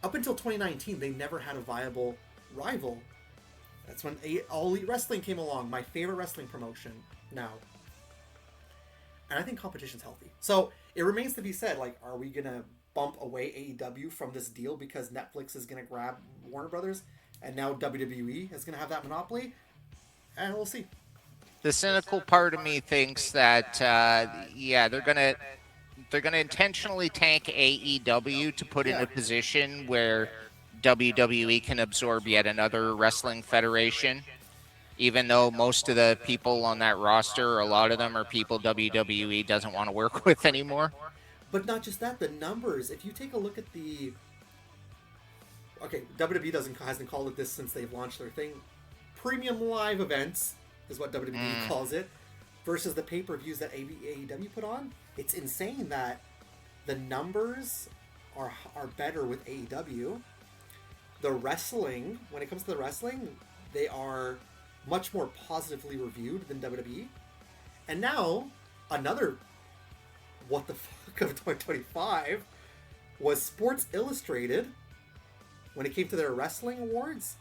up until 2019, they never had a viable rival. That's when All Elite Wrestling came along, my favorite wrestling promotion now. And I think competition's healthy. So it remains to be said, like, are we going to bump away AEW from this deal because Netflix is going to grab Warner Brothers and now WWE is going to have that monopoly? And we'll see. The cynical part of me thinks that, they're gonna intentionally tank AEW to put in a position where WWE can absorb yet another wrestling federation. Even though most of the people on that roster, a lot of them are people WWE doesn't want to work with anymore. But not just that, the numbers. If you take a look at the... Okay, WWE hasn't called it this since they've launched their thing. Premium live events is what WWE calls it, versus the pay-per-views that AEW put on. It's insane that the numbers are better with AEW. The wrestling, when it comes to the wrestling, they are much more positively reviewed than WWE. And now, another what the fuck of 2025 was Sports Illustrated. When it came to their wrestling awards,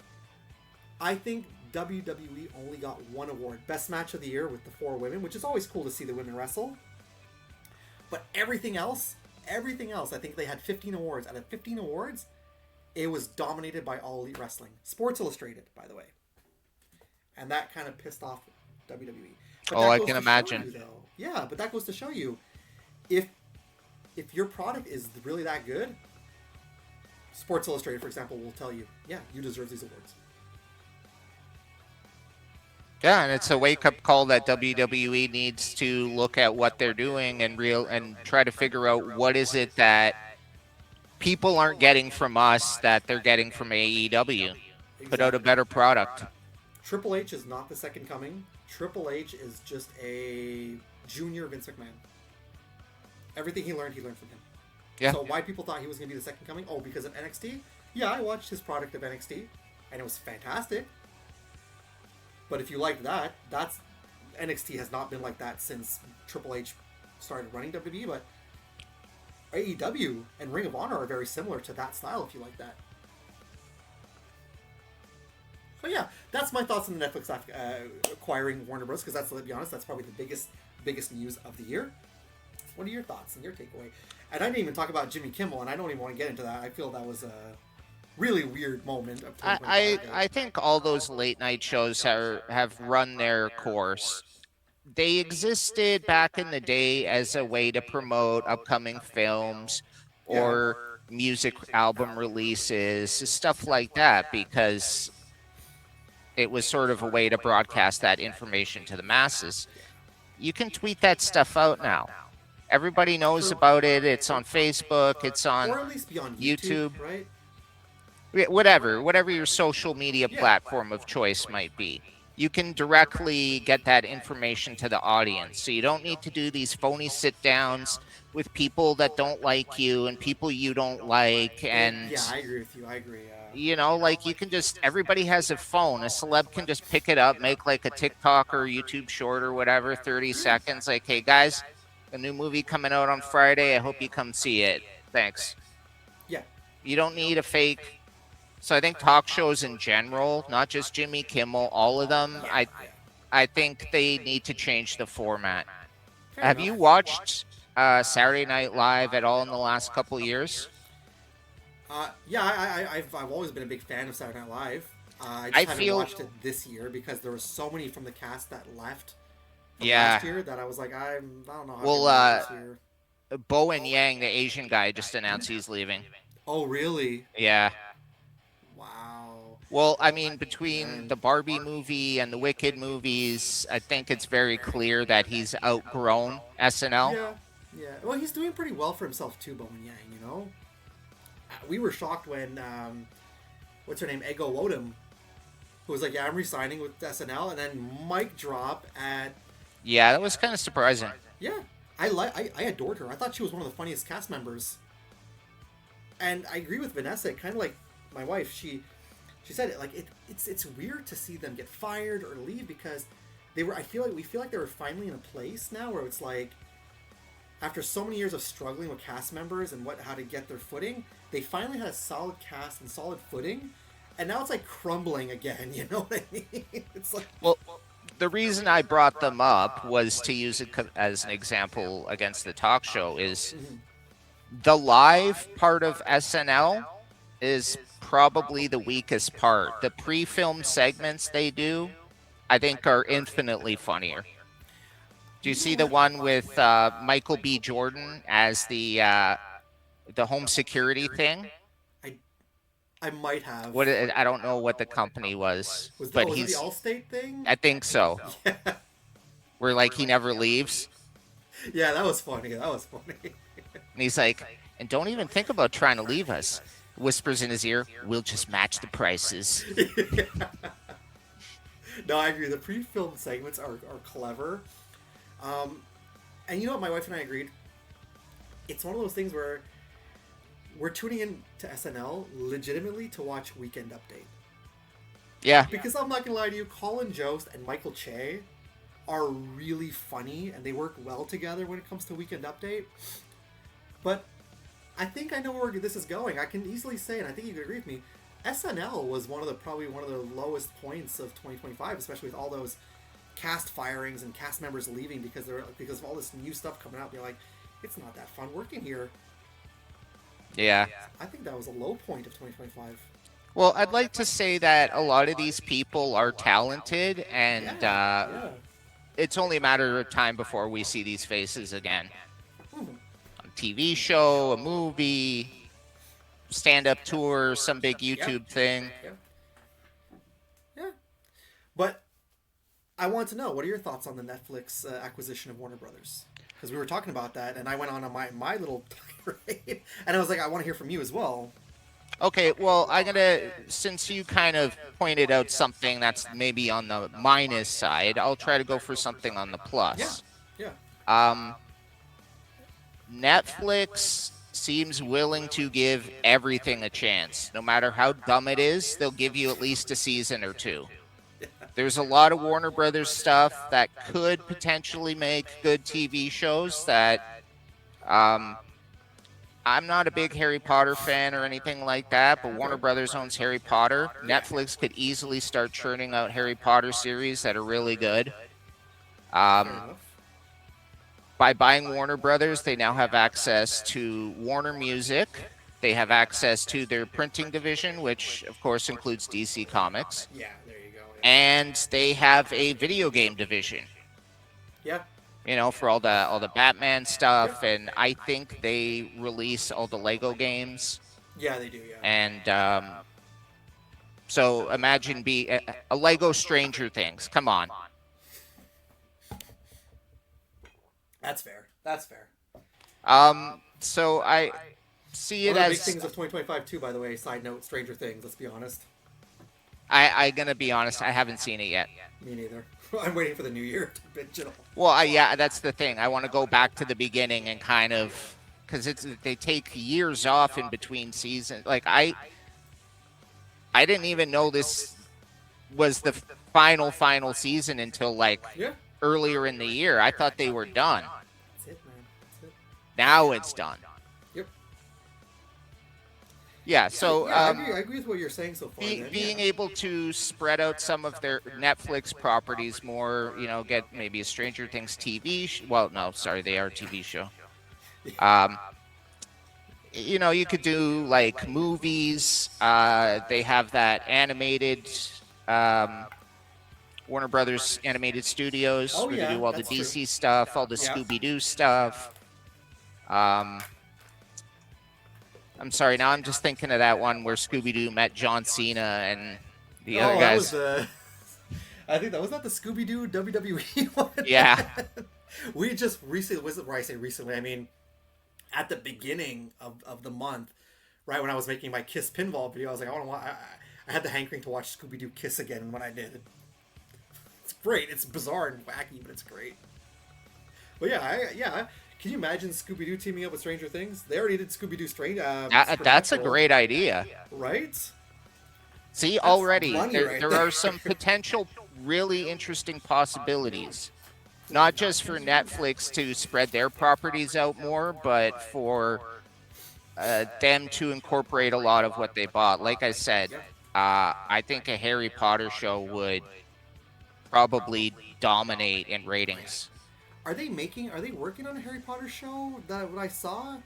I think WWE only got one award. Best Match of the Year with the 4 women, which is always cool to see the women wrestle. But everything else, I think they had 15 awards. Out of 15 awards, it was dominated by All Elite Wrestling. Sports Illustrated, by the way. And that kind of pissed off WWE. But I can imagine. But that goes to show you, if your product is really that good, Sports Illustrated, for example, will tell you, yeah, you deserve these awards. Yeah, and it's a wake-up call that WWE needs to look at what they're doing and try to figure out what is it that people aren't getting from us that they're getting from AEW. Exactly. Put out a better product. Triple H is not the second coming. Triple H is just a junior Vince McMahon. Everything he learned from him. Yeah. So why people thought he was going to be the second coming? Oh, because of NXT? Yeah, I watched his product of NXT, and it was fantastic. But if you like that, NXT has not been like that since Triple H started running WWE, but AEW and Ring of Honor are very similar to that style. If you like that. But yeah, that's my thoughts on the Netflix acquiring Warner Bros. Because that's, let's be honest, that's probably the biggest news of the year. What are your thoughts and your takeaway? And I didn't even talk about Jimmy Kimmel, and I don't even want to get into that. I feel that was a really weird moment of I think all those late night shows have run their course. They existed back in the day as a way to promote upcoming films Yeah. or music album releases, stuff like that, because it was sort of a way to broadcast that information to the masses. You can tweet that stuff out now. Everybody knows about it. It's on Facebook. It's on or at least be on YouTube. Right? Whatever your social media platform of choice might be. You can directly get that information to the audience. So you don't need to do these phony sit downs with people that don't like you and people you don't like. And yeah, I agree with you. I agree. like you can just, everybody has a phone. A celeb can just pick it up, make like a TikTok or YouTube short or whatever, 30 seconds. Like, hey guys, a new movie coming out on Friday. I hope you come see it. Thanks. Yeah. You don't need a fake. So I think talk shows in general, not just Jimmy Kimmel, all of them, I think they need to change the format. Have you watched Saturday Night Live at all in the last couple of years? Yeah, I've always been a big fan of Saturday Night Live. I just haven't watched it this year because there were so many from the cast that left last year that I was like, I don't know how to this year. Bowen Yang, the Asian guy, just announced he's leaving. Oh, really? Yeah. Wow. Well, I mean, between the Barbie movie and the Wicked movies, I think it's very clear that he's outgrown SNL. Yeah. Well, he's doing pretty well for himself too, Bowen Yang, you know? We were shocked when, what's her name, Ego Wodum, who was like, yeah, I'm resigning with SNL, and then mic drop at... Yeah, that was kind of surprising. Yeah. I adored her. I thought she was one of the funniest cast members. And I agree with Vanessa, kind of like my wife, she said it, like it's weird to see them get fired or leave because we feel like they were finally in a place now where it's like after so many years of struggling with cast members and how to get their footing, they finally had a solid cast and solid footing, and now it's like crumbling again. You know what I mean? It's like, well, the reason I brought them up was to use it as an example against the talk show is the live part of SNL is probably the weakest part. The pre-film segments they do, I think, are infinitely funnier. Do you see the one with Michael B. Jordan as the home security thing? I might have. I don't know what the company was, but was it the Allstate thing? I think so. Yeah. Where like he never leaves. Yeah, that was funny. And he's like, and don't even think about trying to leave us. Whispers in his ear, we'll just match the prices. Yeah. No, I agree. The pre-filmed segments are clever. And you know what? My wife and I agreed. It's one of those things where we're tuning in to SNL legitimately to watch Weekend Update. Yeah. Because I'm not going to lie to you, Colin Jost and Michael Che are really funny, and they work well together when it comes to Weekend Update. But I think I know where this is going. I can easily say, and I think you could agree with me, SNL was probably one of the lowest points of 2025, especially with all those cast firings and cast members leaving because of all this new stuff coming out. They're like, it's not that fun working here. Yeah. I think that was a low point of 2025. Well, I'd like to say that a lot of these people are talented, and it's only a matter of time before we see these faces again. A TV show, a movie, stand-up tour, some big YouTube thing. Yeah. But I want to know, what are your thoughts on the Netflix acquisition of Warner Brothers? Because we were talking about that, and I went on my little tirade, and I was like, I want to hear from you as well. Okay, well, since you kind of pointed out something that's maybe on the minus side, I'll try to go for something on the plus. Yeah. Netflix seems willing to give everything a chance. No matter how dumb it is, they'll give you at least a season or two. There's a lot of Warner Brothers stuff that could potentially make good TV shows that I'm not a big Harry Potter fan or anything like that, but Warner Okay. Brothers owns Harry Potter. Yeah. Netflix could easily start churning out Harry Potter series that are really good. Fair enough. By buying Warner Brothers, they now have access to Warner Music. They have access to their printing division, which of course includes DC Comics. Yeah, there you go. Yeah. And they have a video game division, Yeah. you know, for all the Batman stuff. Yep. And I think they release all the Lego games. Yeah, they do. Yeah. And so imagine a Lego Stranger Things. Come on. That's fair. That's fair. So I see it One of the big as things of 2025 too, by the way. Side note: Stranger Things. Let's be honest. I gonna be honest, I haven't seen it yet. Me neither. I'm waiting for the new year to binge it all. Well, yeah, that's the thing. I want to go back to the beginning and kind of, because they take years off in between seasons. Like I didn't even know this was the final season until like Yeah. earlier in the year. I thought they were done. That's it, man. That's it. Now it's done. Yep. Yeah. So I agree with what you're saying so far. being able to spread out some of their Netflix properties more, you know, get maybe a Stranger Things well, no, sorry, they are a TV show. You know, you could do like movies. They have that animated Warner Brothers Animated Studios Oh, where yeah, they do all the that's true. DC stuff, all the Yeah. Scooby-Doo stuff. I'm sorry, now I'm just thinking of that one where Scooby-Doo met John Cena and the other That was guys. the. I think that was not the Scooby Doo WWE one. Yeah. We just recently, where I say recently, I mean, at the beginning of the month, right when I was making my Kiss pinball video, I was like, I had the hankering to watch Scooby Doo Kiss again, and when I did, it's great. It's bizarre and wacky, but it's great. But yeah. Can you imagine Scooby Doo teaming up with Stranger Things? They already did Scooby Doo That's a great idea. right? See, already money there, right there there. are some potential really interesting possibilities. Not just for Netflix to spread their properties out more, but for them to incorporate a lot of what they bought. Like I said, I think a Harry Potter show would probably dominate in ratings. Are they working on a Harry Potter show? That what I saw?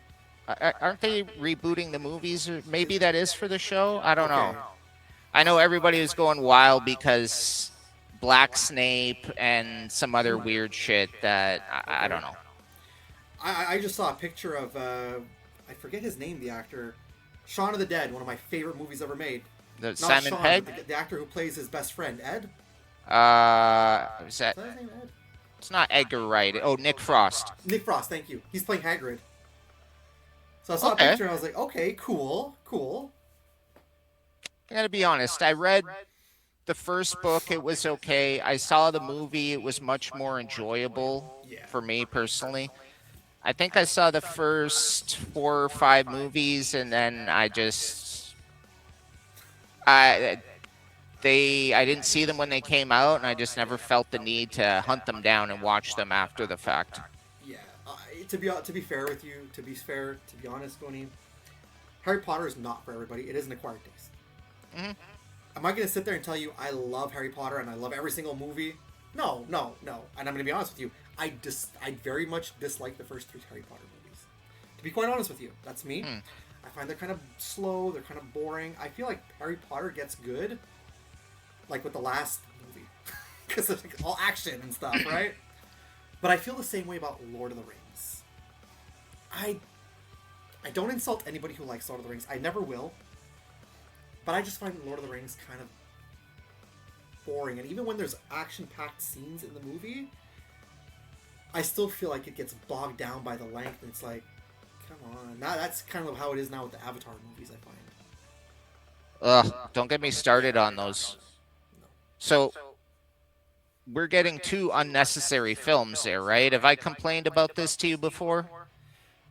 Aren't they rebooting the movies? Or maybe that is for the show? I don't Okay. know. I know everybody was going wild because Black Snape and some other weird shit that I don't know. I just saw a picture of I forget his name, the actor, Shaun of the Dead, one of my favorite movies ever made. Not Simon Shaun, Pegg? but the actor who plays his best friend, Ed. Is Is that? that his name, Ed? It's not Edgar Wright. Oh, Nick Frost. Nick Frost, thank you. He's playing Hagrid. So I saw Okay. a picture and I was like, okay, cool. I gotta be honest. I read the first book. It was okay. I saw the movie. It was much more enjoyable Yeah. for me personally. I think I saw the first 4 or 5 movies, and then I didn't see them when they came out, and I just never felt the need to hunt them down and watch them after the fact. Yeah. To be fair with you, to be honest, Goni, Harry Potter is not for everybody. It is an acquired taste. Mm-hmm. Am I going to sit there and tell you I love Harry Potter and I love every single movie? No. And I'm going to be honest with you. I very much dislike the first 3 Harry Potter movies. To be quite honest with you, that's me. I find they're kind of slow. They're kind of boring. I feel like Harry Potter gets good, like with the last movie, because it's like all action and stuff, right? But I feel the same way about Lord of the Rings. I don't insult anybody who likes Lord of the Rings. I never will. But I just find Lord of the Rings kind of boring. And even when there's action-packed scenes in the movie, I still feel like it gets bogged down by the length. And it's like, come on. That's kind of how it is now with the Avatar movies, I find. Ugh, don't get me started on those. So, we're getting 2 unnecessary films there, right? Have I complained about this to you before?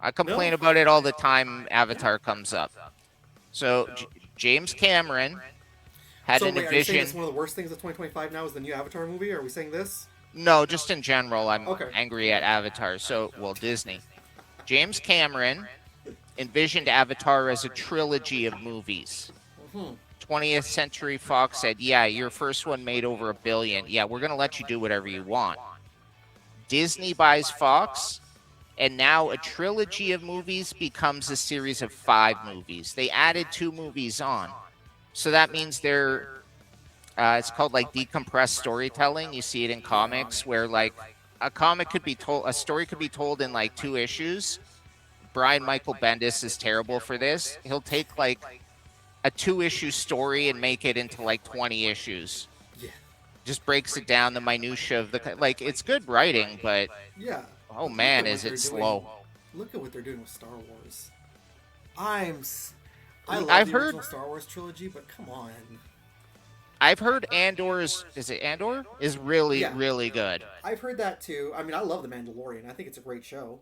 I complain about it all the time Avatar comes up. So, James Cameron had an Are you saying vision. it's one of the worst things of 2025 now is the new Avatar movie? Are we saying this? No, just in general, I'm Okay. angry at Avatar. So, well, Disney. James Cameron envisioned Avatar as a trilogy of movies. Hmm. 20th Century Fox said, yeah, your first one made over $1 billion. Yeah, we're going to let you do whatever you want. Disney buys Fox, and now a trilogy of movies becomes a series of 5 movies. They added 2 movies on. So that means it's called like decompressed storytelling. You see it in comics where like a story could be told in like 2 issues. Brian Michael Bendis is terrible for this. He'll take like a 2-issue story and make it into like 20 issues. Yeah. Just breaks it down, the minutia of like it's good writing, but Yeah. oh But man, is it slow. Look at what they're doing with Star Wars. I love I've the heard original Star Wars trilogy, but come on. I've heard is it Andor? Is really, Yeah. really good. I've heard that too. I mean, I love The Mandalorian. I think it's a great show.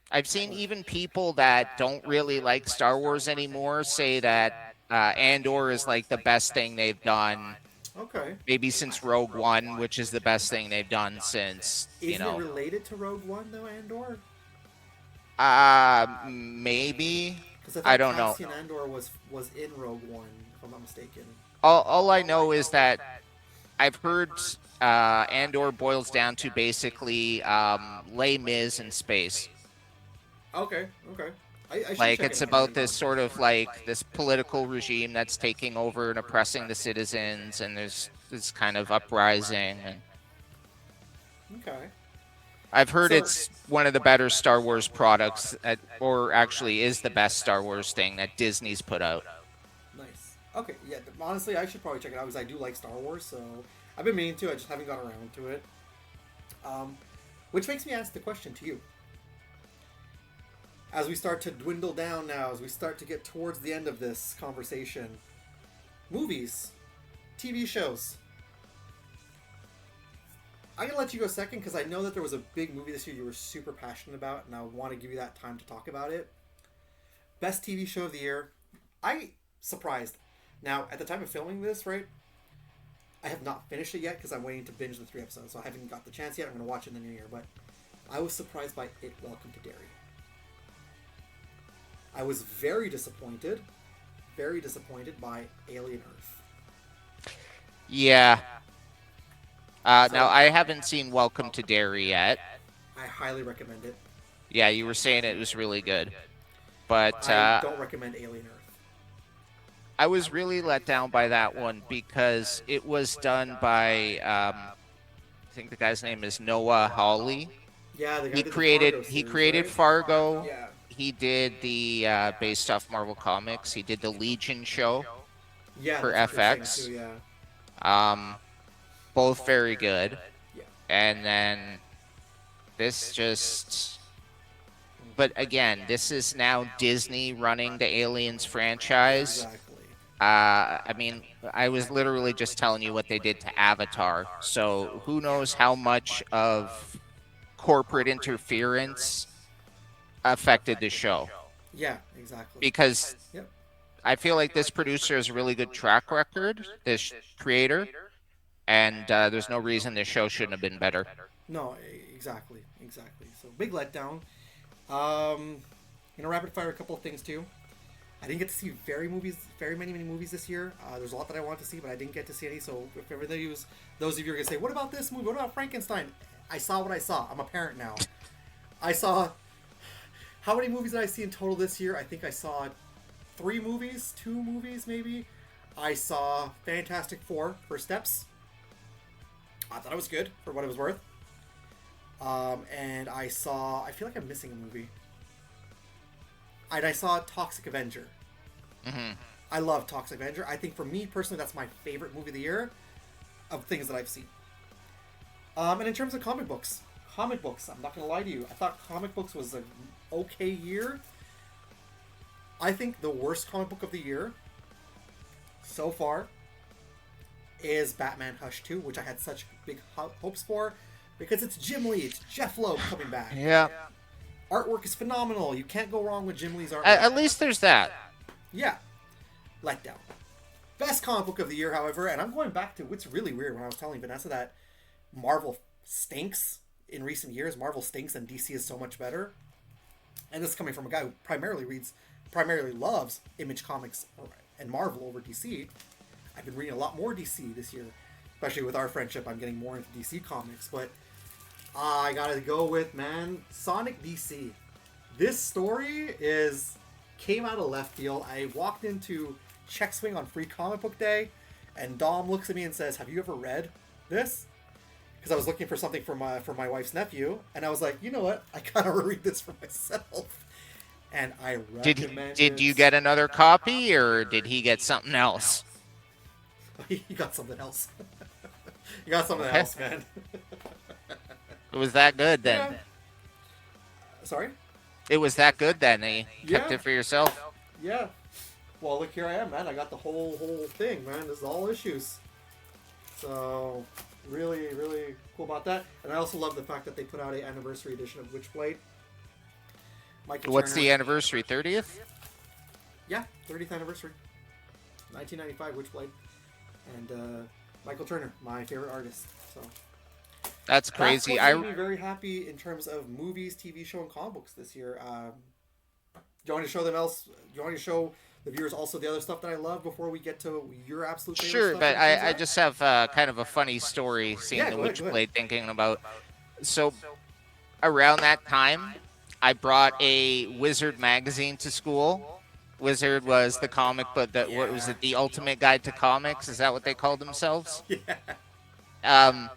I've seen even people that don't really like Star Wars anymore say that Andor is like the best thing they've done, Okay. maybe since Rogue One, which is the best thing they've done since, Isn't it related to Rogue One though, Andor? Maybe. Because I don't know. Cassian Andor was in Rogue One, if I'm not mistaken. All I know is that I've heard Andor boils down to basically Les Mis in space. Okay. I should Like check it's it out. about this sort of like this political regime that's taking over and oppressing the citizens, and there's this kind of uprising. And Okay. I've heard So- it's one of the better Star Wars products, or actually is the best Star Wars thing that Disney's put out. Nice. Okay, yeah, honestly, I should probably check it out because I do like Star Wars, so I've been meaning to, I just haven't got around to it. Which makes me ask the question to you. As we start to dwindle down now, as we start to get towards the end of this conversation, movies, TV shows. I'm going to let you go second because I know that there was a big movie this year you were super passionate about, and I want to give you that time to talk about it. Best TV show of the year. Surprised. Now, at the time of filming this, right, I have not finished it yet because I'm waiting to binge the 3 episodes, so I haven't got the chance yet. I'm going to watch it in the new year, but I was surprised by It Welcome to Derry. I was very disappointed by Alien Earth. Yeah. Now, I haven't seen Welcome to Derry yet. I highly recommend it. Yeah, you were saying it was really good. But I don't recommend Alien Earth. I was really let down by that one because it was done by, I think the guy's name is Noah Hawley. Yeah, the guy He did created the Fargo he series, created right? Fargo. Yeah. He did the based off Marvel Comics. He did the Legion show. Yeah, For that's what you're saying FX. too, yeah. Both very good. Yeah. And then this just... But again, this is now Disney running the Aliens franchise. Exactly. I mean, I was literally just telling you what they did to Avatar. So who knows how much of corporate interference affected the show. Yeah, exactly. Because Yep. I feel like this producer has a really good track record, this creator, and there's no reason this show shouldn't have been better. No, exactly. So big letdown. Rapid fire a couple of things too. I didn't get to see very many movies this year. There's a lot that I wanted to see, but I didn't get to see any. So if those of you are gonna say, "What about this movie? What about Frankenstein?" I saw what I saw. I'm a parent now. I saw. How many movies did I see in total this year? I think I saw 2 movies maybe. I saw Fantastic Four: First Steps. I thought it was good for what it was worth. And I feel like I'm missing a movie. And I saw Toxic Avenger. Mm-hmm. I love Toxic Avenger. I think for me personally, that's my favorite movie of the year of things that I've seen. And in terms of comic books, I'm not going to lie to you. I thought comic books was an okay year. I think the worst comic book of the year so far is Batman Hush 2, which I had such big hopes for because it's Jim Lee, it's Jeff Loeb coming back. Yeah. Artwork is phenomenal. You can't go wrong with Jim Lee's artwork. At least there's that. Yeah. Letdown. Best comic book of the year, however, and I'm going back to what's really weird when I was telling Vanessa that Marvel stinks in recent years. Marvel stinks and DC is so much better. And this is coming from a guy who primarily loves Image Comics and Marvel over DC. I've been reading a lot more DC this year, especially with our friendship. I'm getting more into DC Comics, but I gotta go with, man, Sonic DC. This story came out of left field. I walked into Check Swing on Free Comic Book Day, and Dom looks at me and says, "Have you ever read this?" Because I was looking for something for my wife's nephew, and I was like, you know what? I gotta read this for myself. And I recommend Did you get another copy, or did he get something else? He got something else. He got something else, man. It was that good then. Yeah. Sorry? It was that good then. You kept it for yourself. Yeah. Well, look, here I am, man. I got the whole thing, man. This is all issues. So, really, really cool about that. And I also love the fact that they put out an anniversary edition of Witchblade. What's the anniversary? 30th? Yeah, 30th anniversary. 1995 Witchblade. And Michael Turner, my favorite artist. So that's crazy. I'm very happy in terms of movies, TV show, and comic books this year. Do you want to show them else? Do you want to show the viewers also the other stuff that I love before we get to your absolute favorite Sure, stuff? but I just have kind of a funny story seeing the Witchblade, thinking about. So around that time, I brought a Wizard magazine to school. Wizard was the comic, but what was it? The Ultimate Guide to Comics? Is that what they called themselves? Yeah.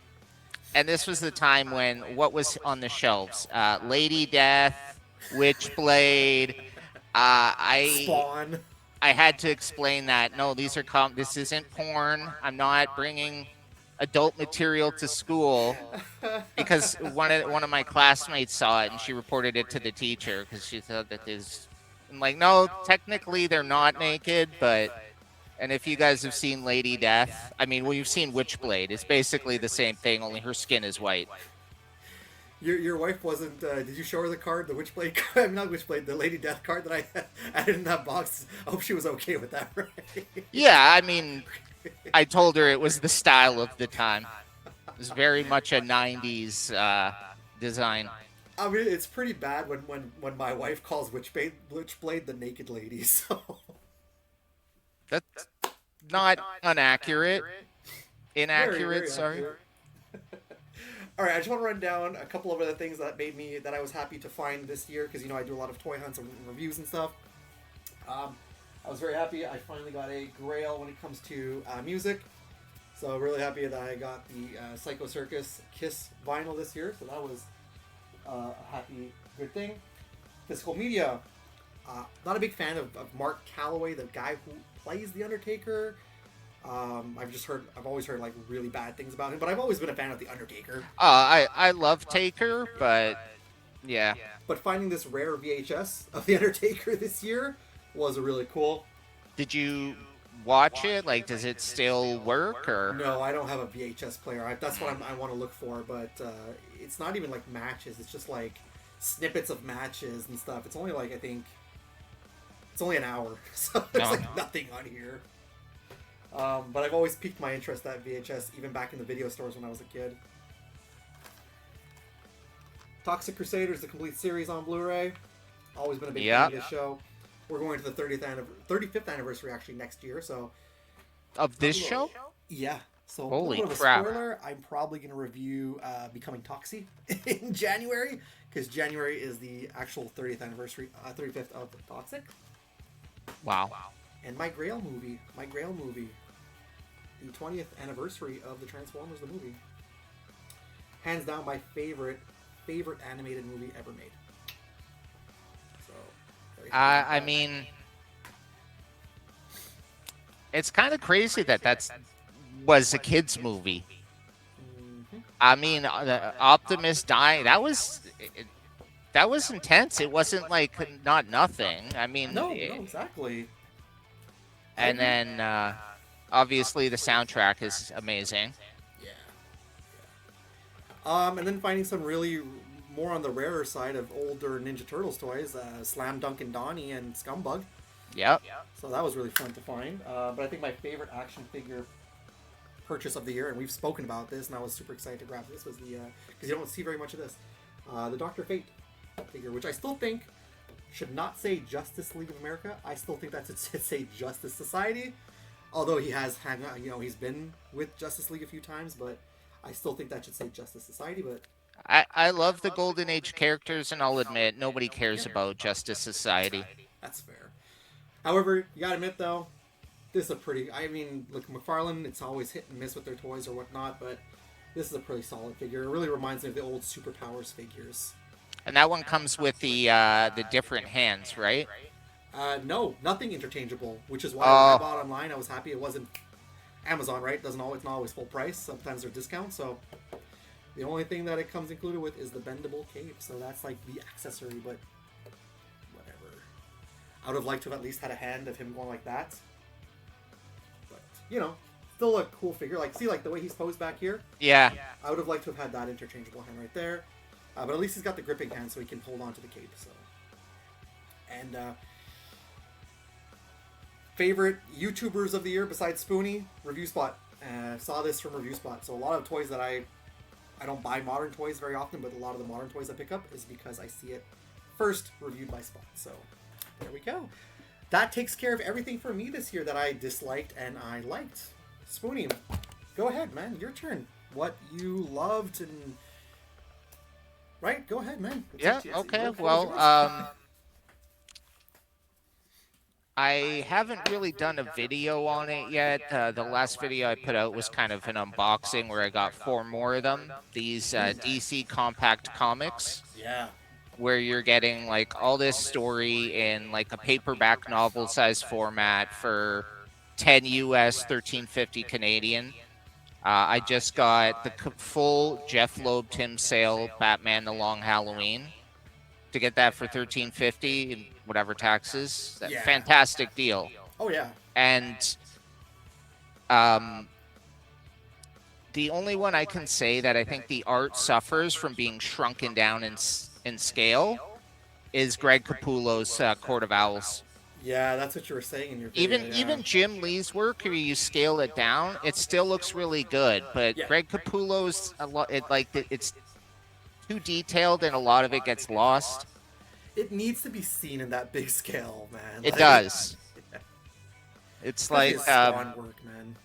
And this was the time when what was on the shelves? Lady Death, Witchblade. Spawn. I had to explain that no, these are this isn't porn. I'm not bringing adult material to school, because one of my classmates saw it and she reported it to the teacher because she thought that this. I'm like, no, technically they're not naked, but. And if you guys have seen Lady Death, I mean, well, you've seen Witchblade. It's basically the same thing, only her skin is white. Your wife wasn't. Did you show her the card, the Witchblade card? I mean, not Witchblade, the Lady Death card that I added in that box. I hope she was okay with that, right? Yeah, I mean, I told her it was the style of the time. It was very much a '90s design. I mean, it's pretty bad when my wife calls Witchblade the naked lady. So that's not inaccurate. Inaccurate, sorry. Accurate. All right, I just want to run down a couple of other things that I was happy to find this year, because I do a lot of toy hunts and reviews and stuff. I was very happy I finally got a Grail when it comes to music. So really happy that I got the Psycho Circus Kiss vinyl this year. So that was a happy, good thing. Physical media. Not a big fan of Mark Calloway, the guy who plays The Undertaker. I've always heard like really bad things about him, but I've always been a fan of The Undertaker. I love Taker, but yeah. But finding this rare VHS of The Undertaker this year was really cool. Did you watch it? Like, does it still work? Or no, I don't have a VHS player. That's what I want to look for, but it's not even like matches. It's just like snippets of matches and stuff. It's only like, I think it's only an hour, so there's nothing on here. But I've always piqued my interest at VHS, even back in the video stores when I was a kid. Toxic Crusaders, the complete series on Blu-ray. Always been a big fan of this show. We're going to the 35th anniversary actually next year, so. Of this show? Yeah. So holy crap! Spoiler, I'm probably going to review Becoming Toxie in January, because January is the actual 35th of Toxic. Wow. And my Grail movie, the 20th anniversary of the Transformers the movie. Hands down, my favorite animated movie ever made. So, I mean, it's kind of crazy that was a kids movie. Mm-hmm. I mean, Optimus dying, that was intense. It wasn't like not nothing. I mean, no, exactly. And then, obviously, the soundtrack is amazing. Yeah. And then finding some really more on the rarer side of older Ninja Turtles toys, Slam Dunk and Donnie and Scumbug. Yep. So that was really fun to find. But I think my favorite action figure purchase of the year, and we've spoken about this, and I was super excited to grab this, was the, because you don't see very much of this, the Dr. Fate figure, which I still think should not say Justice League of America. I still think that should say Justice Society. Although he has hung out, he's been with Justice League a few times, but I still think that should say Justice Society. But I love the Golden Age characters, and I'll admit nobody cares about Justice Society. That's fair. However, you gotta admit though, this is a pretty. I mean, look, McFarlane. It's always hit and miss with their toys or whatnot, but this is a pretty solid figure. It really reminds me of the old Superpowers figures. And that one comes with the different hands, right? No, nothing interchangeable, which is why when I bought online, I was happy it wasn't Amazon, right? It's not always full price. Sometimes they're discounts, so the only thing that it comes included with is the bendable cape. So that's like the accessory, but whatever. I would have liked to have at least had a hand of him going like that. But, still a cool figure. Like, see, like the way he's posed back here? Yeah. I would have liked to have had that interchangeable hand right there. But at least he's got the gripping hand so he can hold on to the cape. So, and favorite YouTubers of the year besides Spoonie, Review Spot. Saw this from Review Spot. So a lot of toys that I don't buy modern toys very often, but a lot of the modern toys I pick up is because I see it first reviewed by Spot. So there we go. That takes care of everything for me this year that I disliked and I liked. Spoonie, go ahead, man. Your turn. What you loved and... Right? Go ahead, man. Okay. Well, I haven't really done a video on it yet. The last video I put out was kind of an unboxing where I got 4 more of them. These DC Compact Comics. Yeah. Where you're getting like all this story in like a paperback novel size format for 10 US, 13.50 Canadian. I just got the full Jeff Loeb Tim Sale Batman The Long Halloween. To get that for $13.50 and whatever taxes, Yeah. Fantastic deal. Oh yeah. And the only one I can say that I think the art suffers from being shrunken down in scale is Greg Capullo's Court of Owls. Yeah, that's what you were saying in your video. Even Jim Lee's work, where you scale it down, it still looks really good. But Greg Capullo's it's too detailed and a lot of it gets lost. It needs to be seen in that big scale, man. It does. Yeah. It's Like like Spawn work, man.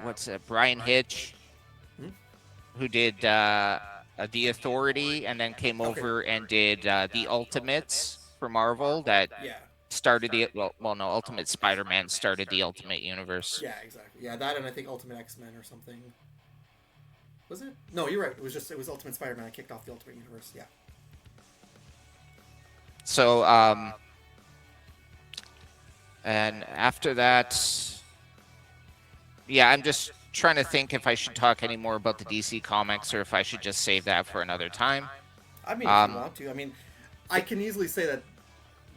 what's it? Brian Hitch, who did The Authority, and then came over and did The Ultimates for Marvel. That started the Ultimate Spider-Man started the Ultimate Universe. Yeah, exactly. Yeah, that and I think Ultimate X-Men or something. Was it? No, you're right. It was Ultimate Spider-Man. I kicked off the Ultimate Universe. Yeah. So, and after that, I'm just trying to think if I should talk any more about the DC Comics or if I should just save that for another time. I mean, if you want to. I mean, I can easily say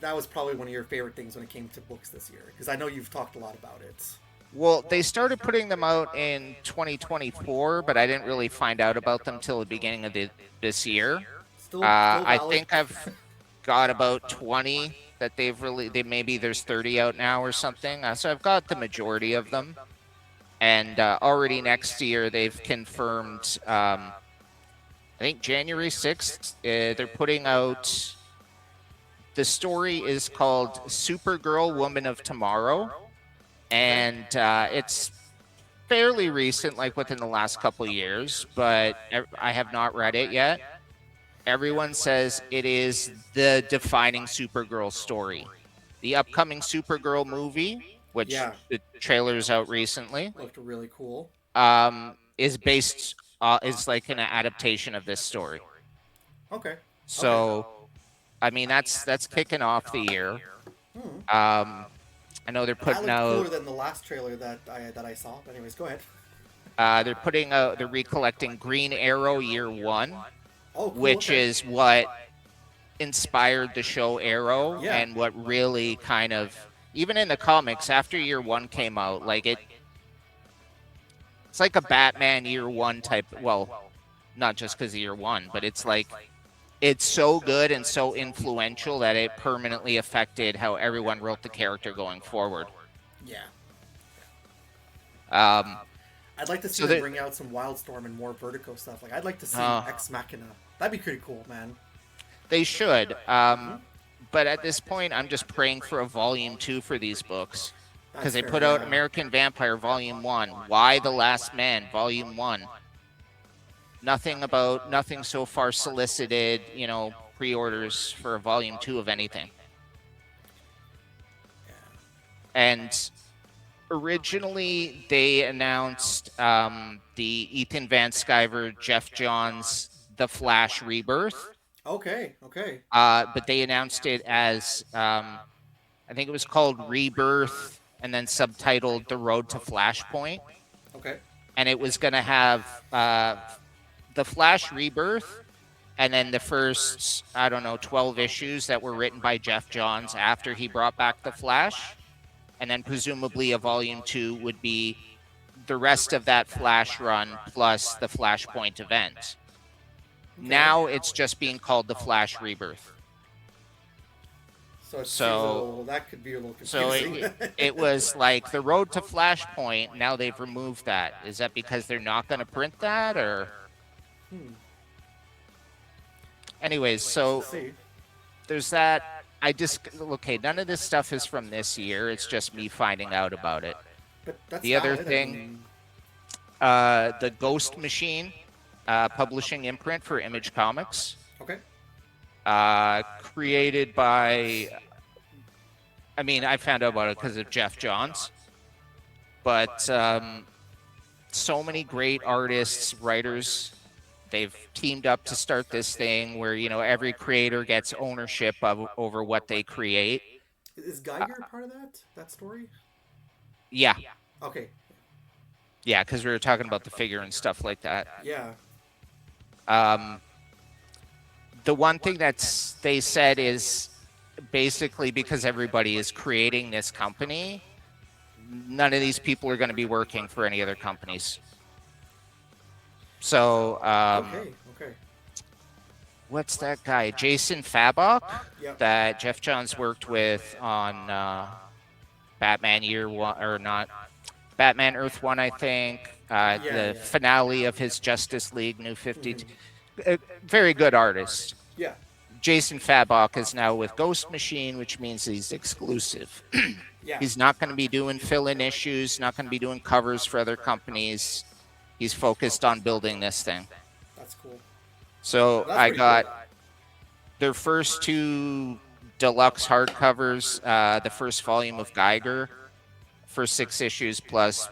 that was probably one of your favorite things when it came to books this year, because I know you've talked a lot about it. Well, they started putting them out in 2024, but I didn't really find out about them till the beginning of this year. Still I think I've got about 20 that maybe there's 30 out now or something. So I've got the majority of them. And already next year they've confirmed, I think January 6th, they're putting out, the story is called Supergirl Woman of Tomorrow. And it's fairly recent, like within the last couple of years, but I have not read it yet. Everyone says it is the defining Supergirl story. The upcoming Supergirl movie, which the trailer's out recently, looked really cool. Is based is like an adaptation of this story. Okay. So, I mean, that's kicking off the year. I know they're putting out cooler than the last trailer that I saw. But anyways, go ahead. They're recollecting Green Arrow Year 1, cool, which is what inspired the show Arrow, and what really kind of, even in the comics after Year 1 came out, like it's like a Batman Year 1 type. Well, not just because of Year 1, but it's like, it's so good and so influential that it permanently affected how everyone wrote the character going forward. Yeah. I'd like to see them bring out some Wildstorm and more Vertigo stuff. Like, I'd like to see Ex Machina. That'd be pretty cool, man. They should. Hmm. But at this point, I'm just praying for a volume 2 for these books. Because That's they fair. put out Yeah. American Vampire Volume 1, Why the Last Man Volume 1. Nothing so far solicited, pre-orders for a Volume 2 of anything. And originally, they announced the Ethan Van Sciver, Jeff Johns, The Flash Rebirth. Okay. Okay. But they announced it as, I think it was called Rebirth, and then subtitled The Road to Flashpoint. Okay. And it was going to have The Flash Rebirth, and then the first, I don't know, 12 issues that were written by Jeff Johns after he brought back The Flash. And then presumably a volume 2 would be the rest of that Flash run plus the Flashpoint event. Okay. Now it's just being called The Flash Rebirth. So that could be a little confusing. So it was like The Road to Flashpoint. Now they've removed that. Is that because they're not going to print that, or? Anyways, so there's that. Okay, none of this stuff is from this year. It's just me finding out about it. But that's The other valid. thing, the Ghost Machine publishing imprint for Image Comics. Okay. Created by, I found out about it because of Jeff Johns. But so many great artists, writers, they've teamed up to start this thing where, every creator gets ownership over what they create. Is Geiger part of that story? Yeah. Okay. Yeah, because we were talking about the figure and stuff like that. Yeah. The one thing they said is basically because everybody is creating this company, none of these people are going to be working for any other companies. So, Okay. what's that guy? Jason Fabok, Yep. that Jeff Johns worked with on Batman Year One, or not, Batman Earth One, I think. The finale of his Justice League New 52. A very good artist. Yeah. Jason Fabok is now with Ghost Machine, which means he's exclusive. Yeah. He's not going to be doing fill-in issues, not going to be doing covers for other companies. He's focused on building this thing. That's cool. So That's I pretty got cool. their first 2 deluxe hardcovers, the first volume of Geiger for 6 issues plus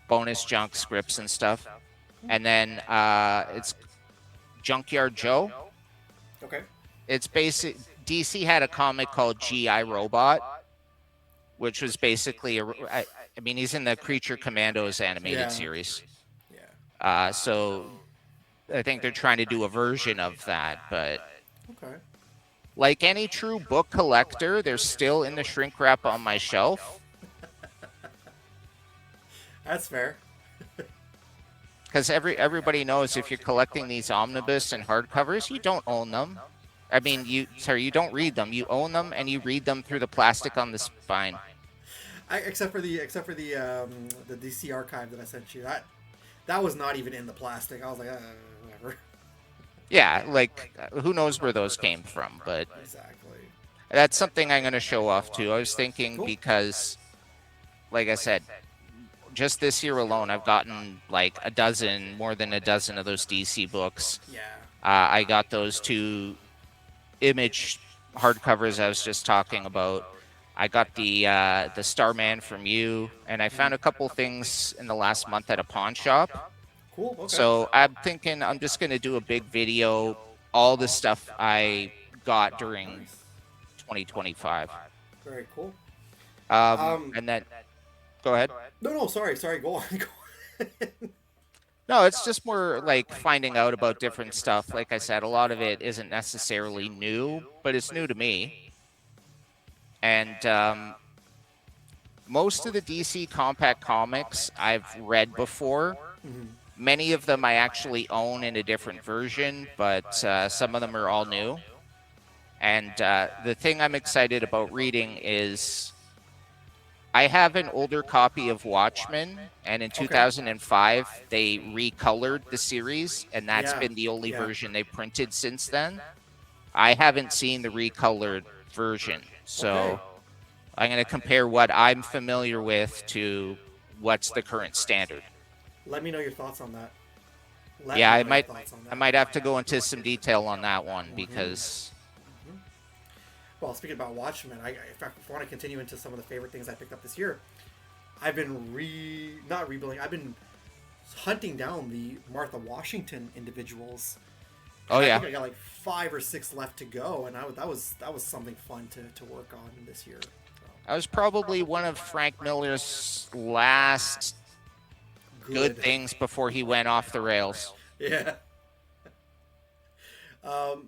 bonus junk scripts and stuff. And then it's Junkyard Joe. Okay. It's basic. DC had a comic called G.I. Robot, which was basically he's in the Creature Commandos animated series. Yeah. So I think they're trying to do a version of that, but Okay. like any true book collector, they're still in the shrink wrap on my shelf. That's fair. Because everybody knows if you're collecting these omnibus and hardcovers, you don't own them. You don't read them. You own them, and you read them through the plastic on the spine. Except for the DC archive that I sent you. That was not even in the plastic. I was like, whatever. Yeah, like who knows where those came from, but Exactly. that's something I'm going to show off too. I was thinking because, like I said, just this year alone, I've gotten like more than a dozen of those DC books. Yeah. I got those 2 Image hardcovers I was just talking about. I got the Starman from you, and I found a couple things in the last month at a pawn shop. Cool. Okay. So I'm thinking I'm just going to do a big video, all the stuff I got during 2025. Very cool. And then, go ahead. No, sorry, go on. No, it's just more like finding out about different stuff. Like I said, a lot of it isn't necessarily new, but it's new to me. And most of the DC Compact comics I've read before. Mm-hmm. Many of them I actually own in a different version, but some of them are all new. And the thing I'm excited about reading is I have an older copy of Watchmen, and in 2005, they recolored the series, and that's been the only version they printed since then. I haven't seen the recolored version, Okay. so I'm going to compare what I'm familiar with to what's the current standard. Let me know your thoughts on that. Let Yeah, me I know your might thoughts on I that. might have to go into some detail on that one Mhm. because Mhm. Well, speaking about Watchmen, in fact, if I want to continue into some of the favorite things I picked up this year, I've been not rebuilding. I've been hunting down the Martha Washington individuals, oh and I yeah, think I got like 5 or 6 left to go, and that was something fun to work on this year. So, that was probably one of Frank Miller's last good good. things before he went off the rails. Yeah.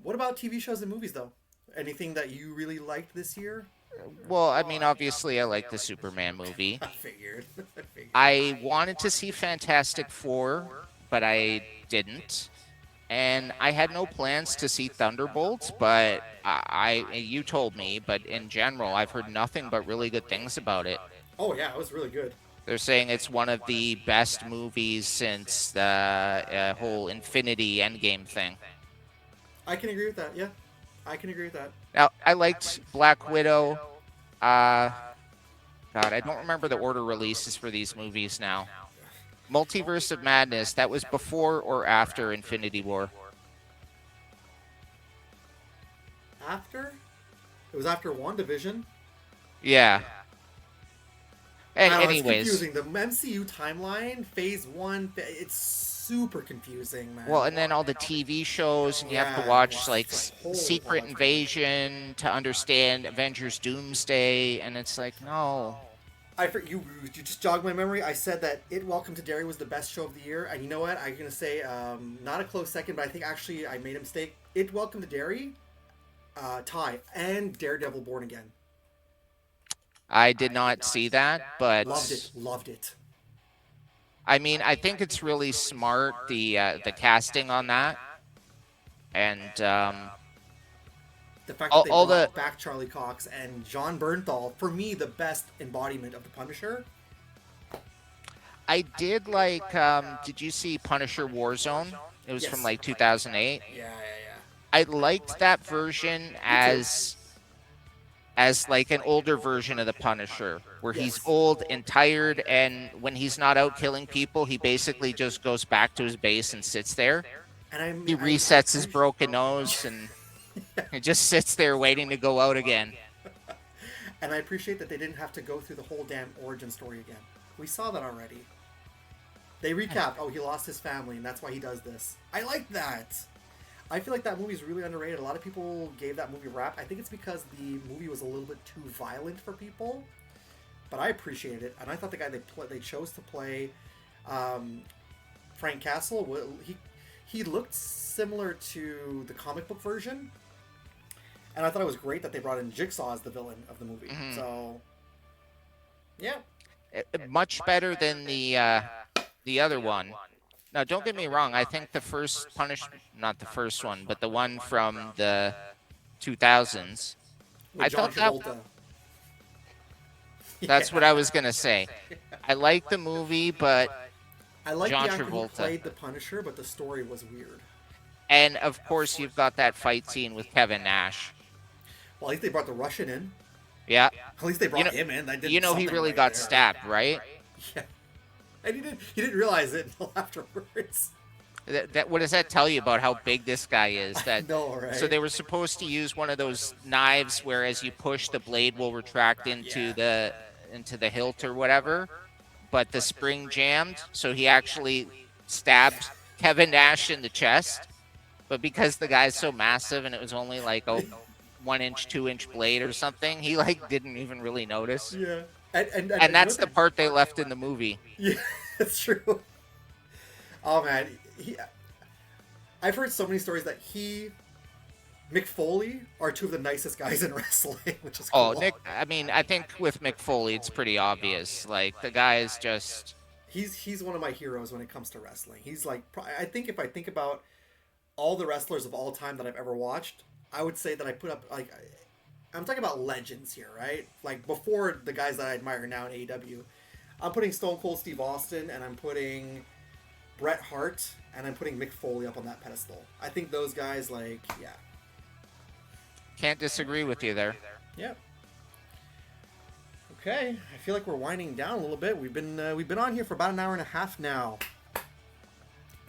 What about TV shows and movies though? Anything that you really liked this year? Well, I mean, obviously, I like the Superman movie. I figured. I figured. I wanted to see Fantastic Four, but I didn't. And I had no plans to see Thunderbolts, but you told me, but in general, I've heard nothing but really good things about it. Oh yeah, it was really good. They're saying it's one of the best movies since the whole Infinity Endgame thing. I can agree with that. Yeah, I can agree with that. Now, I liked Black Widow. Uh, God, I don't remember the order releases for these movies now. Multiverse of Madness, that was before or after Infinity War? After it was after WandaVision. Yeah. And I don't know, it's anyways, confusing. The MCU timeline, Phase One, it's super confusing, man. well, and then all the TV shows, and you have to Yeah, watch like it's a whole Secret bunch. Invasion to understand Avengers Doomsday, and it's like, no. You just jogged my memory. I said that It Welcome to Derry was the best show of the year, and you know what? I'm gonna say not a close second, but I think actually I made a mistake. It Welcome to Derry, tie, and Daredevil Born Again. I did not see that, but Loved it, loved it. I mean, I think it's really smart the casting on that, and The fact that all, they all the brought back Charlie Cox and John Bernthal, for me, the best embodiment of the Punisher. I did like. Did you see Punisher Warzone? It was from Yes. like 2008. Yeah, yeah, I liked that version yeah. Me too. as like an older version of the Punisher, where he's Yes. old and tired, and when he's not out killing people, he basically just goes back to his base and sits there. And He I resets his broken nose and he just sits there waiting to go out again. and I appreciate that they didn't have to go through the whole damn origin story again. We saw that already. They recapped, oh, he lost his family, and that's why he does this. I like that. I feel like that movie is really underrated. A lot of people gave that movie rap. I think it's because the movie was a little bit too violent for people, but I appreciate it. And I thought the guy they chose to play Frank Castle, he looked similar to the comic book version, and I thought it was great that they brought in Jigsaw as the villain of the movie. Mhm. So, yeah. Much better than the other one. Now, don't get me wrong. I think the first not the first one, but the one from the 2000s. With I John thought that Travolta. that's Yeah. what I was gonna say. I like the movie, but I like John the actor who Travolta. played the Punisher, but the story was weird. and of course you've got that fight scene with Kevin Nash. Well, at least they brought the Russian in. Yeah, At least they brought him in. They did he something really right got there. stabbed, right? Yeah, and he didn't realize it until afterwards. What does that tell you about how big this guy is? That No, right? So they were supposed to use one of those knives where as you push the blade will retract into the hilt or whatever, but the spring jammed, so he actually stabbed Kevin Nash in the chest. But because the guy's so massive and it was only like a 1-inch, 2-inch blade or something, he like didn't even really notice. Yeah, And that's the part they left in the movie. Yeah, that's true. Oh man, I've heard so many stories that Mick Foley are two of the nicest guys in wrestling, which is cool. Oh, Nick, I mean, I think with Mick Foley, it's pretty obvious. Like, the guy is just... He's one of my heroes when it comes to wrestling. He's like, I think if I think about all the wrestlers of all time that I've ever watched, I would say that I put up, like, I'm talking about legends here, right? Like, before the guys that I admire now in AEW. I'm putting Stone Cold Steve Austin, and I'm putting Bret Hart, and I'm putting Mick Foley up on that pedestal. I think those guys, like, yeah. Can't disagree with you there. Yep. Okay, I feel like we're winding down a little bit. We've been on here for about an hour and a half now.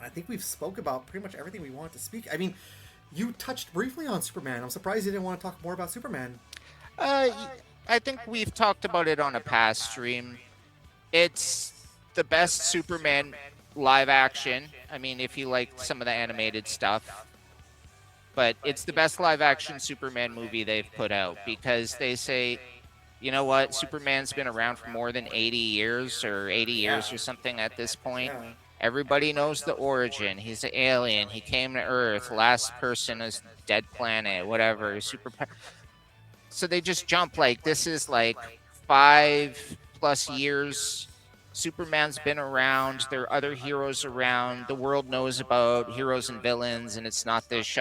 I think we've spoke about pretty much everything we wanted to speak. I mean, you touched briefly on Superman. I'm surprised you didn't want to talk more about Superman. I think we've talked about it on a past stream. It's the best Superman live action. I mean, if you like some of the animated stuff. But it's the best live action Superman movie they've put out because they say, you know what, Superman's been around for more than 80 years or 80 years or something at this point. Yeah. Everybody knows the origin. He's an alien. He came to Earth. Last person is dead planet, whatever. So they just jump like this is like 5+ years. Superman's been around. There are other heroes around. The world knows about heroes and villains, and it's not this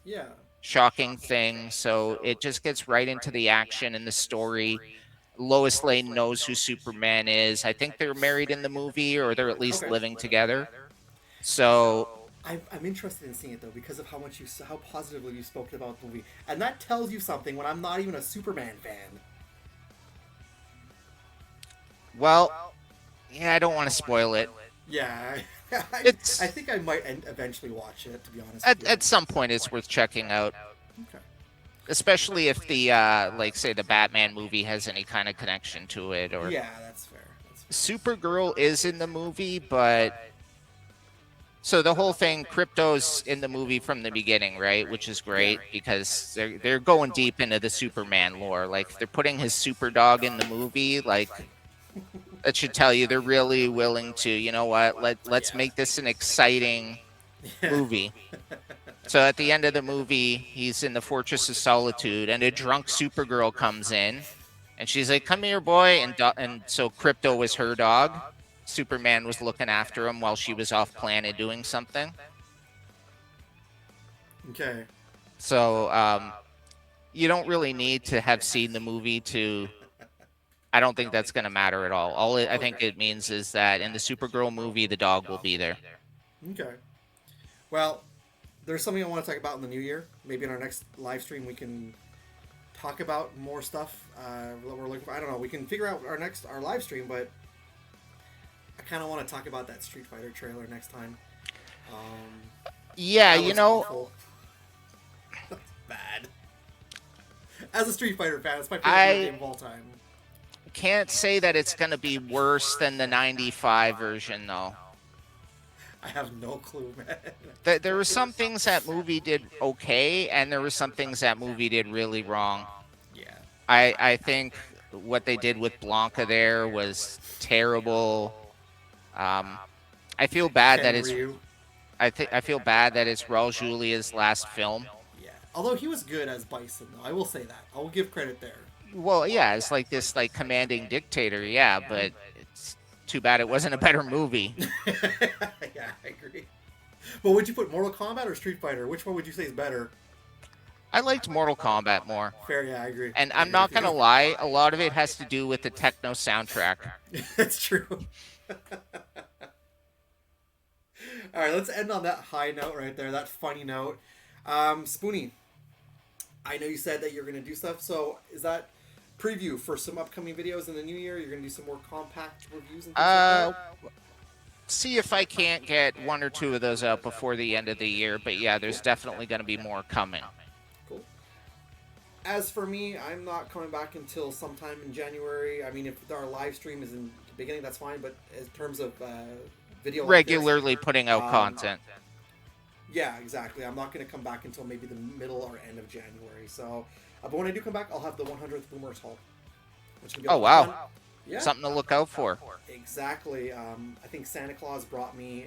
Yeah. shocking thing. So it just gets right into the action and the story. Lois Lane knows who Superman is. I think they're married in the movie, or they're at least Okay. living together. So I'm interested in seeing it though because of how positively you spoke about the movie, and that tells you something when I'm not even a Superman fan. well, yeah, I don't want to spoil it. Yeah, It's I think I might eventually watch it. To be honest, at some point it's worth checking out, Okay. especially if the like say the Batman movie has any kind of connection to it, or Yeah, that's fair. Supergirl is in the movie, but so the whole thing, Crypto's in the movie from the beginning, right? Which is great because they're going deep into the Superman lore. Like they're putting his super dog in the movie, like that should tell you they're really willing to, you know what, let's make this an exciting movie. So at the end of the movie, he's in the Fortress of Solitude, and a drunk Supergirl comes in, and she's like, "Come here, boy," and so Crypto was her dog. Superman was looking after him while she was off planet doing something. Okay. So you don't really need to have seen the movie to. I don't think that's going to matter at all. I think it means is that in the Supergirl movie, the dog will be there. Okay. Well, there's something I want to talk about in the new year. Maybe in our next live stream we can talk about more stuff. We're looking for, I don't know. We can figure out our live stream, but I kind of want to talk about that Street Fighter trailer next time. Yeah, That you looks know, awful. That's bad. As a Street Fighter fan, it's my favorite game of all time. can't say that it's going to be worse than the 95 version, though. I have no clue, man. There were some things that movie did okay, and there were some things that movie did really wrong. Yeah. I think what they did with Blanca there was terrible. I feel bad that it's. Ryu. I feel bad that it's Raul Julia's last film. Yeah. Although he was good as Bison, though. I will say that. I will give credit there. Well, yeah, it's like this like commanding dictator, yeah, but it's too bad it wasn't a better movie. Yeah, I agree. But would you put Mortal Kombat or Street Fighter? Which one would you say is better? I liked Mortal Kombat more. Fair, yeah, I agree. And I'm not gonna lie, a lot of it has to do with the techno soundtrack. That's true. All right, let's end on that high note right there, that funny note. Spoonie, I know you said that you're going to do stuff, so is that preview for some upcoming videos in the new year? You're going to do some more compact reviews and things like that? See if I can't get one or two of those out before the end of the year, but yeah, there's definitely going to be more coming. Cool. As for me, I'm not coming back until sometime in January. I mean, if our live stream is in the beginning, that's fine, but in terms of video Regularly putting out content. Yeah, exactly. I'm not going to come back until maybe the middle or end of January. So, but when I do come back, I'll have the 100th Boomers Haul. Which will be Oh, wow. fun. Yeah. Something to look out for. Exactly. I think Santa Claus brought me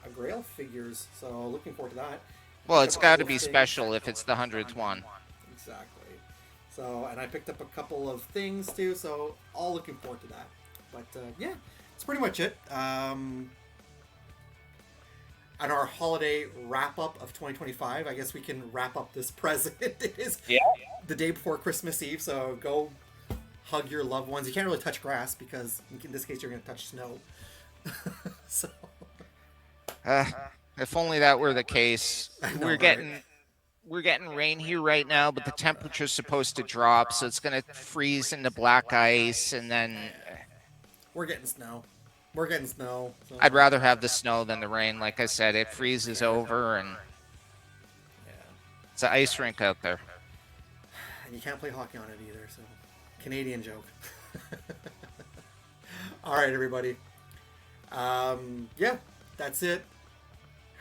a Grail figures, so looking forward to that. Well, it's got to be special if it's the 100th one. Exactly. So, and I picked up a couple of things too, so all looking forward to that. But yeah, that's pretty much it. And our holiday wrap-up of 2025, I guess we can wrap up this present. It is the day before Christmas Eve, so go hug your loved ones. You can't really touch grass because in this case you're going to touch snow. So, If only that were the case. I know, We're right? getting we're getting rain here right now, but the temperature's supposed to drop, so it's gonna freeze into black ice, and then We're getting snow. We're getting snow. So. I'd rather have the snow than the rain. Like I said, it freezes over, and Yeah. it's an ice rink out there. And you can't play hockey on it either, so Canadian joke. All right, everybody. Yeah, that's it.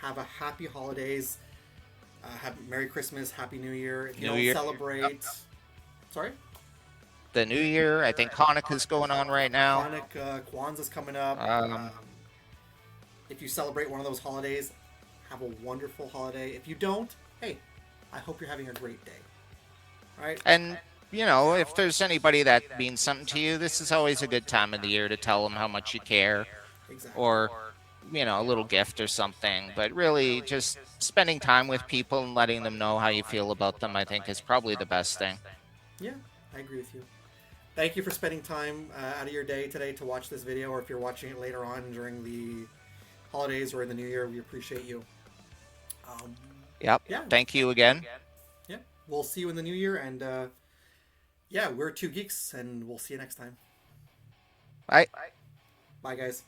Have a happy holidays. Have Merry Christmas, Happy New Year. If you don't celebrate, sorry. The New Year, I think Hanukkah's going on right now. Hanukkah, Kwanzaa's coming up. If you celebrate one of those holidays, have a wonderful holiday. If you don't, hey, I hope you're having a great day. All right. And you know, if there's anybody that means something to you, this is always a good time of the year to tell them how much you care, Exactly. or you know, a little gift or something. But really, just spending time with people and letting them know how you feel about them, I think, is probably the best thing. Yeah, I agree with you. Thank you for spending time out of your day today to watch this video, or if you're watching it later on during the holidays or in the new year, we appreciate you. Yep. Yeah. Thank you again. Yeah. We'll see you in the new year, and yeah, we're Two Geeks, and we'll see you next time. Bye. Bye, guys.